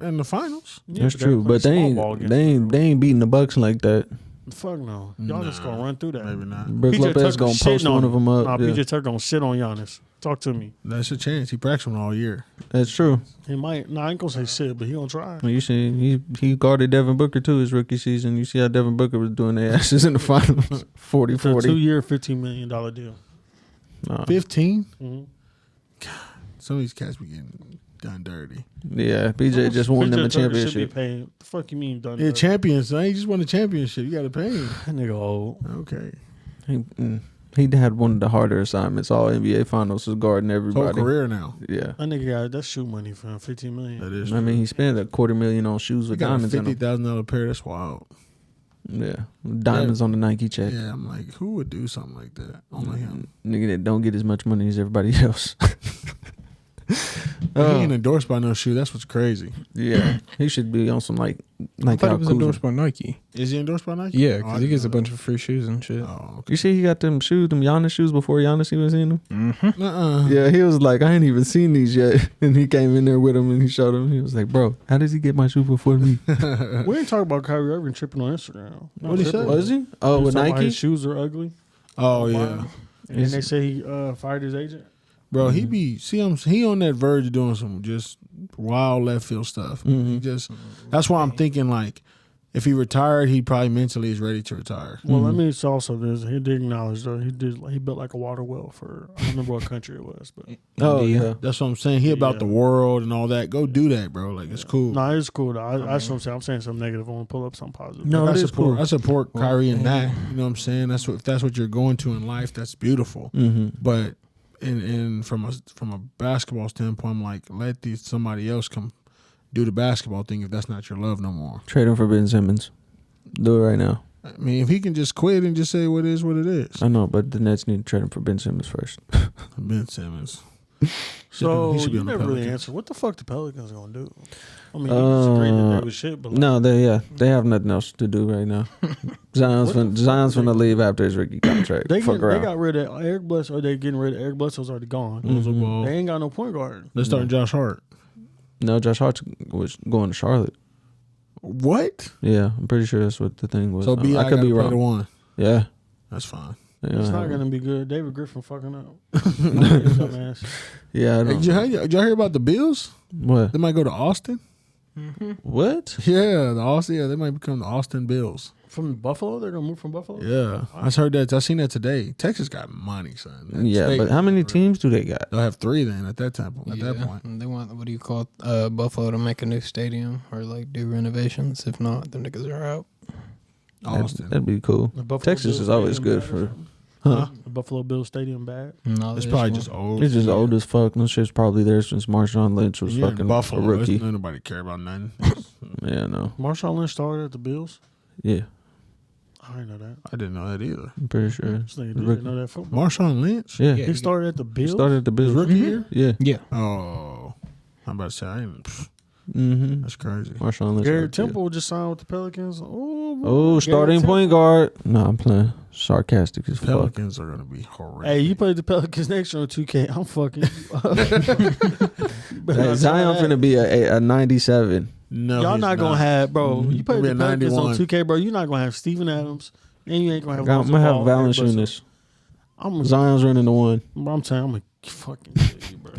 in the finals. Yeah, That's they true, play but they small ball ain't against they ain't beating the Bucks like that. Fuck no. Y'all just Nah, gonna run through that. Maybe not. Brook PJ Lopez Tucker gonna shitting post on one of them up. Nah, Yeah. PJ Tucker gonna shit on Giannis. Talk to me. That's a chance. He practiced him all year. That's true. He might. Nah, I ain't gonna say shit, but he gonna try. Well, you see, he guarded Devin Booker too his rookie season. You see how Devin Booker was doing their asses in the finals, It's a 40-40. 2-year, $15 million deal. Nah. 15. Mm-hmm. Some of these cats be getting done dirty. Yeah, PJ just won them a PJ Tucker should be championship. paying. The fuck you mean done? Yeah, champions. He just won a championship. You got to pay him. That nigga old. Okay. He had one of the harder assignments. All NBA Finals was guarding Whole everybody. career now. Yeah, That nigga got that shoe money for him. $15 million. That is. I mean he spent $250,000 on shoes he with got a diamonds in them. $50,000 pair. That's wild. Yeah, diamonds on the Nike check. Yeah, I'm like, who would do something like that? Only him. Nigga that don't get as much money as everybody else. He ain't endorsed by no shoe. That's what's crazy. Yeah, he should be on some like I thought Al he was Kuzma. endorsed by Nike. Is he endorsed by Nike? Yeah, Oh, because I he gets a didn't know bunch of free shoes and shit. that. Oh, okay. You see, he got them shoes, them Giannis shoes before Giannis even seen them. Mm-hmm. Yeah, he was like, I ain't even seen these yet, and he came in there with them and he showed them. He was like, bro, how does he get my shoe before me? We ain't talking about Kyrie Irving tripping on Instagram. What'd he say? Was he? Oh, He was with talking about Nike. his shoes are ugly. Oh yeah, And then they say he fired his agent. bro. He be he on that verge of doing some just wild left field stuff. He just that's why I'm thinking like if he retired, he probably mentally is ready to retire. Well, let me also this. He did acknowledge though he built like a water well for I don't remember what country it was, but Oh yeah. That's what I'm saying. He about Yeah. the world and all that. Go do that, bro. Like it's cool. no, it's cool. Though. That's what I'm saying. I'm saying something negative. I want to pull up something positive. No, I it is support. cool. I support Kyrie in that. You know what I'm saying? That's what if that's what you're going to in life. That's beautiful. But in from a basketball standpoint, I'm like let somebody else come do the basketball thing if that's not your love no more. Trade him for Ben Simmons. Do it right now. I mean, if he can just quit and just say what it is. I know, but the Nets need to trade him for Ben Simmons first. Ben Simmons. So He should be you on the never really Pelicans. answered. What the fuck the Pelicans gonna do? I mean, you disagree that they was shit, but like, No, they have nothing else to do right now. Zion's gonna leave after his rookie contract. they Fuck around. got rid of Eric Bledsoe. Or they getting rid of Eric Bledsoe's already gone. Lonzo Ball. They ain't got no point guard. Let's start Josh Hart. No, Josh Hart was going to Charlotte. What? Yeah, I'm pretty sure that's what the thing was. So B, I could be The wrong. one. Yeah. That's fine. Yeah, It's not gonna be good. David Griffin fucking up. Dumbass. Yeah, I Hey, don't. did y'all hear about the Bills? What? They might go to Austin. What? Yeah, the Austin. Yeah, they might become the Austin Bills. From Buffalo, they're gonna move from Buffalo. Yeah, I just heard that. I seen that today. Texas got money, son. That Yeah, state- but how many teams do they got? They'll have 3 then at that time. At that point, They want, what do you call it, Buffalo to make a new stadium or like do renovations. If not, them niggas are out. Austin. That'd be cool. The Buffalo Texas Bills is always Stadium good bad or for. something? Huh? The Buffalo Bills Stadium bad. No, It's they probably want- just old. It's just old as fuck. No shit's probably there since Marshawn Lynch was You're in fucking Buffalo. a rookie. There's nobody care about nothing. Yeah, no. Marshawn Lynch started at the Bills. Yeah, I didn't know that. I didn't know that either. I'm pretty sure. This nigga Rookie. didn't know that football. Marshawn Lynch. Yeah, Yeah. He started at the he Bills. started at the Bills. His rookie year. Yeah. Yeah. Oh, I'm about to say I ain't. Mm-hmm. That's crazy. Marshawn Lynch. Garrett rookie. Temple just signed with the Pelicans. Oh, starting point guard. No, I'm playing. Sarcastic as fuck. Pelicans are gonna be horrific. Hey, you played the Pelicans next year on 2K. I'm fucking. Hey, Zion finna be a 97. No, Y'all he's not gonna have, bro. You played He'll the be a Pelicans on 91. 2K, bro. You're not gonna have Steven Adams, and you ain't gonna have. I'm Lonzo gonna have Ball, Eric Valanciunas. Bledsoe. Zion's running the one. I'm saying I'm gonna fucking kill you, bro.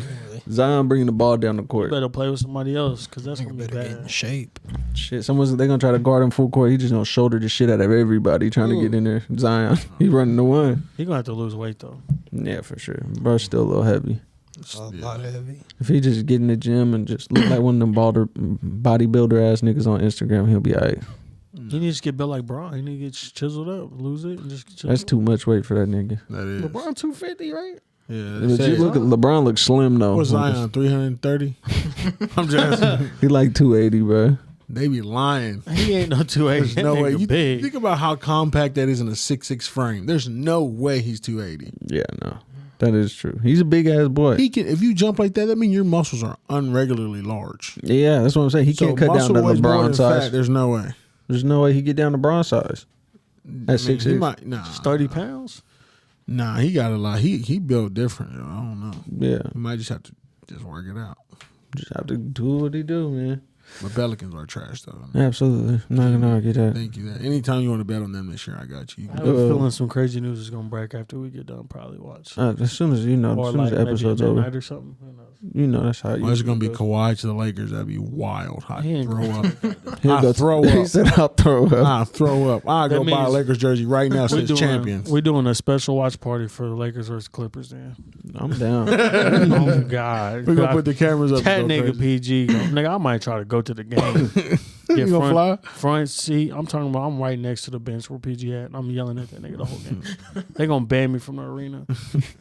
Zion bringing the ball down the You court. better play with somebody else because that's Nigga gonna be better get in bad. shape. Shit, they gonna try to guard him full court. He just gonna shoulder the shit out of everybody trying to get in there. Zion, he running the one. He gonna have to lose weight though. Yeah, for sure. Bro's still a little heavy. A lot of heavy. If he just get in the gym and just look like one of them bodybuilder ass niggas on Instagram, he'll be alright. He needs to get built like Bron. He needs to get chiseled up, lose it, and just get chiseled That's too much weight for that nigga. That is. LeBron 250, right? Yeah. But you look at LeBron looks slim though. What's Zion? 330. I'm just. He like 280, bro. They be lying. He ain't no 280. There's no way. You big. think about how compact that is in a 6'6" frame. There's no way he's 280. Yeah, no. That is true. He's a big ass boy. He can. If you jump like that means your muscles are unregularly large. Yeah, that's what I'm saying. He can't cut down muscle to weighs more LeBron than size. fat, there's no way. There's no way he get down to LeBron size. At I mean, 6'6". he might. Nah. 30 pounds. Nah, he got a lot. He built different. I don't know. Yeah, He might just have to just work it out. just have to do what he do, man. But Pelicans are trash, though. Absolutely, I'm not gonna argue that. Thank you. That anytime you want to bet on them this year, I got you. You I can have a Uh, feeling some crazy news is gonna break after we get done. Probably watch. As soon as Or as soon as like the maybe episode's at over, midnight or something. Who knows? that's how you. Well, it's gonna be Kawhi to the Lakers. That'd be wild. I He ain't throw gonna up. He'll I go throw He up. said, "I'll throw up." I throw up. I That go buy a means Lakers jersey right now since champions. We're doing a special watch party for the Lakers versus Clippers. Then. I'm down. Oh God, We're gonna put the cameras up. that and go nigga crazy. PG. Nigga, I might try to go to the game. You gonna fly? Front seat. I'm talking about. I'm right next to the bench where PG at. And I'm yelling at that nigga the whole game. They gonna ban me from the arena.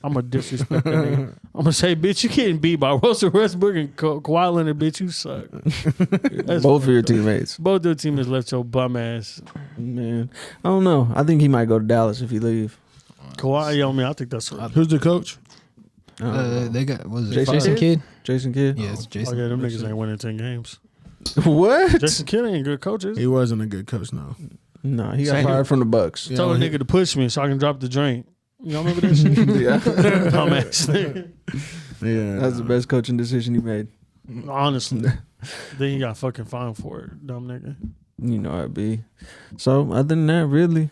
I'm gonna disrespect that nigga. I'm gonna say, bitch, you getting beat by Russell Westbrook and Kawhi Leonard. Bitch, you suck. That's Both of your teammates, Both their teammates left your bum ass. man. I don't know. I think he might go to Dallas if he leave. Kawhi, yo, man, I think that's right. Who's the coach? They got was it Jason Jason Kidd? Jason Kidd. Yeah, it's Oh Jason. yeah, them niggas ain't winning 10 games. What? Jason Kidd ain't good coaches. He wasn't a good coach. No. No, he got Same. fired from the Bucks. Yeah, Told a he- nigga to push me so I can drop the drink. Y'all remember that shit? Yeah, Dumbass nigga. Yeah, that's the best coaching decision he made. Honestly. Then he got fucking fined for it, dumb nigga. You know how it be. So other than that, really,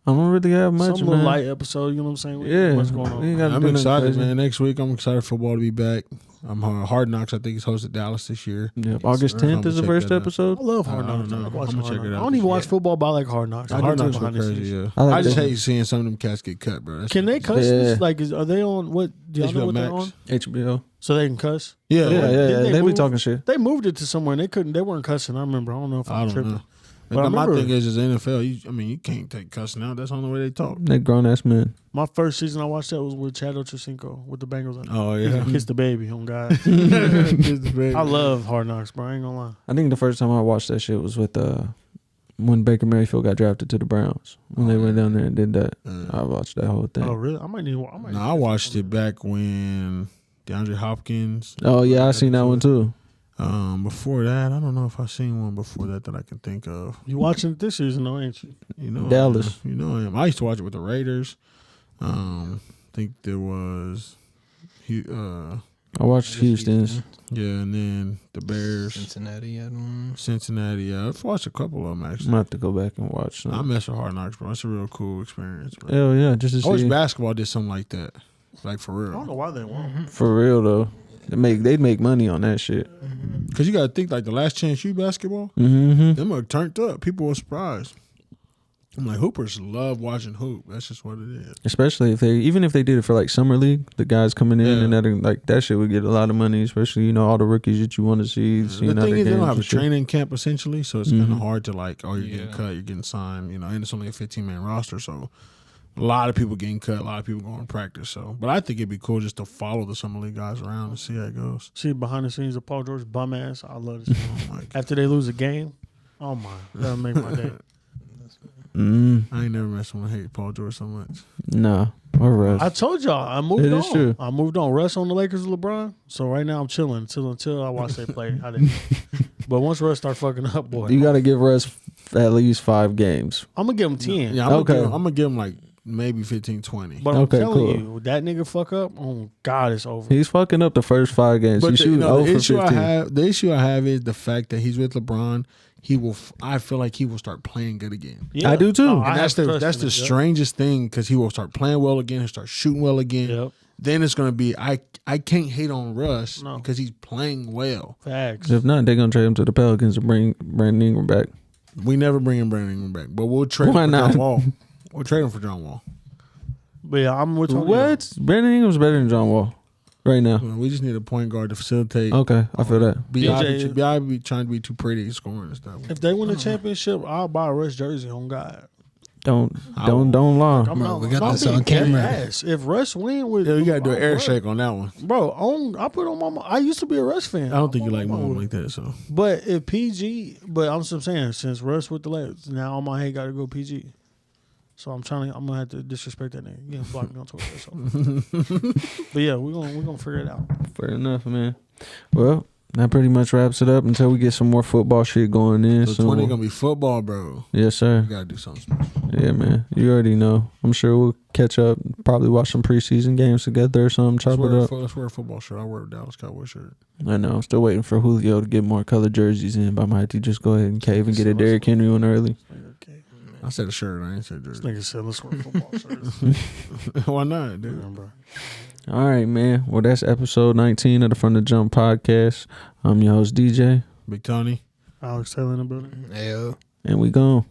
I don't really have much. Some man. little light episode, you know what I'm saying? Yeah, What's going we ain't on? gotta I'm do nothing excited, crazy. man. Next week, I'm excited for football to be back. I'm Hard Knocks. I think it's hosted Dallas this year. Yep. August sir. 10th is the I'ma check first that out. episode. I love Hard I don't Knocks. know. I like I'ma watching check Hard it Knocks. out I don't even this watch year. football, but I like Hard Knocks. I Hard do Knocks go behind the crazy. scenes. Yeah, I like I just that. hate seeing some of them cats get cut, bro. That's Can they cuss? Yeah. This? Like, are they on what? Do y'all know HBO what they're on? Max. HBO. So they can cuss. Yeah, Yeah, Didn't they they be move- talking shit. They moved it to somewhere and they couldn't. They weren't cussing. I remember. I don't know if I I'm don't tripping. know. But I But my remember- thing is NFL. You can't take cussing out. That's the only way they talk. They grown ass men. My first season I watched that was with Chad Ochocinco with the Bengals. Oh He yeah. kissed the baby. Oh God, I I love Hard Knocks, bro. I ain't gonna lie. I think the first time I watched that shit was with when Baker Mayfield got drafted to the Browns. When they went down there and did that, I watched that whole thing. Oh really? I might need. No, I watched it back when DeAndre Hopkins. Oh yeah, I seen that one too. Before that, I don't know if I seen one before that I can think of. You watching it this season, though, ain't you? You know, Dallas. You know, I am. I used to watch it with the Raiders. Think there was, I watched Houston's. yeah, and then the Bears, Cincinnati. I don't know. Cincinnati. Yeah, I've watched a couple of them I'm actually. gonna have to go back and watch. I Some. mess with Hard Knocks, bro. It's a real cool experience, bro. Hell yeah, just to I wish see. basketball did something like that, like for I don't know real. why they won't. For real though, they'd make money on that shit. Because you got to think like the Last Chance U basketball, Mm-hmm. them are turned up. People were surprised. I'm like, hoopers love watching hoop. That's just what it is. Especially if they did it for like summer league, the guys coming in Yeah. and that shit would get a lot of money. Especially all the rookies that you want to see. Seeing The other thing is, they don't games have a and shit. training camp essentially, so it's kind Mhm. of hard to like, oh, you're getting cut, you're getting signed, and it's only a 15-man roster, so a lot of people getting cut, a lot of people going to practice. So, but I think it'd be cool just to follow the summer league guys around and see how it goes. See behind the scenes of Paul George bum ass. I love this. Oh my God. After they lose a game, oh my, that'll make my day. I ain't never met someone hate Paul George so much. Nah, or Russ. I told y'all I moved It on. is true. I moved on. Russ on the Lakers with LeBron. So right now I'm chilling until I watch they play. But once Russ start fucking up, boy, You got to give Russ at least 5 games. I'm gonna give him 10. Yeah, I'm Okay. gonna give him like maybe 15, 20. But I'm Okay, telling cool. you, that nigga fuck up. Oh God, it's over. He's fucking up the first 5 games. But He's the, shooting 0 the for issue 15. the issue I have is the fact that he's with LeBron. He will. I feel like he will start playing good again. Yeah. I do too. I And that's have the trust that's in the it, yep. strangest thing because he will start playing well again. He'll start shooting well again. Yep. Then it's gonna be I can't hate on Russ No. because he's playing well. Facts. If not, they're gonna trade him to the Pelicans and bring Brandon Ingram back. We never bring him Brandon Ingram back, but we'll trade Why him for not? John Wall. We'll trade him for John Wall. But yeah, I'm with Tony. What? Brandon Ingram's better than John Wall right now. We just need a point guard to facilitate. Okay, I feel that. B.I. be trying to be too pretty at scoring and stuff. If they win the championship, I'll buy a Russ jersey on God. Don't lie. Bro, we got I'm this on being dead camera. ass. If Russ win with, Yeah, you gotta do an air Russ- shake on that one. bro. I put on my. I used to be a Russ fan. I don't think you like mom mom like that, so But if PG, but I'm just saying, since Russ with the Lakers, now all my hate got to go PG. So I'm gonna have to disrespect that nigga. Yeah, block me on Twitter. So. But yeah, we're gonna figure it out. Fair enough, man. Well, that pretty much wraps it up until we get some more football shit going in. so 20 gonna be football, bro. Yes, sir. You gotta do something special. Yeah, man. You already know. I'm sure we'll catch up Probably watch some preseason games together or something. Chop it up. Let's wear a football shirt. I'll wear a Dallas Cowboy shirt. I know. I'm still waiting for Julio to get more colored jerseys in, but I might have to just go ahead and cave and get a Derrick Henry one early. Okay. I said a shirt. I ain't said This jersey. nigga said let's wear football shirts. Why not, dude? Remember. All right, man. Well, that's episode 19 of the From the Jump podcast. I'm your host, DJ, Big Tony. Alex Taylor in the building. Ayo. and we gone.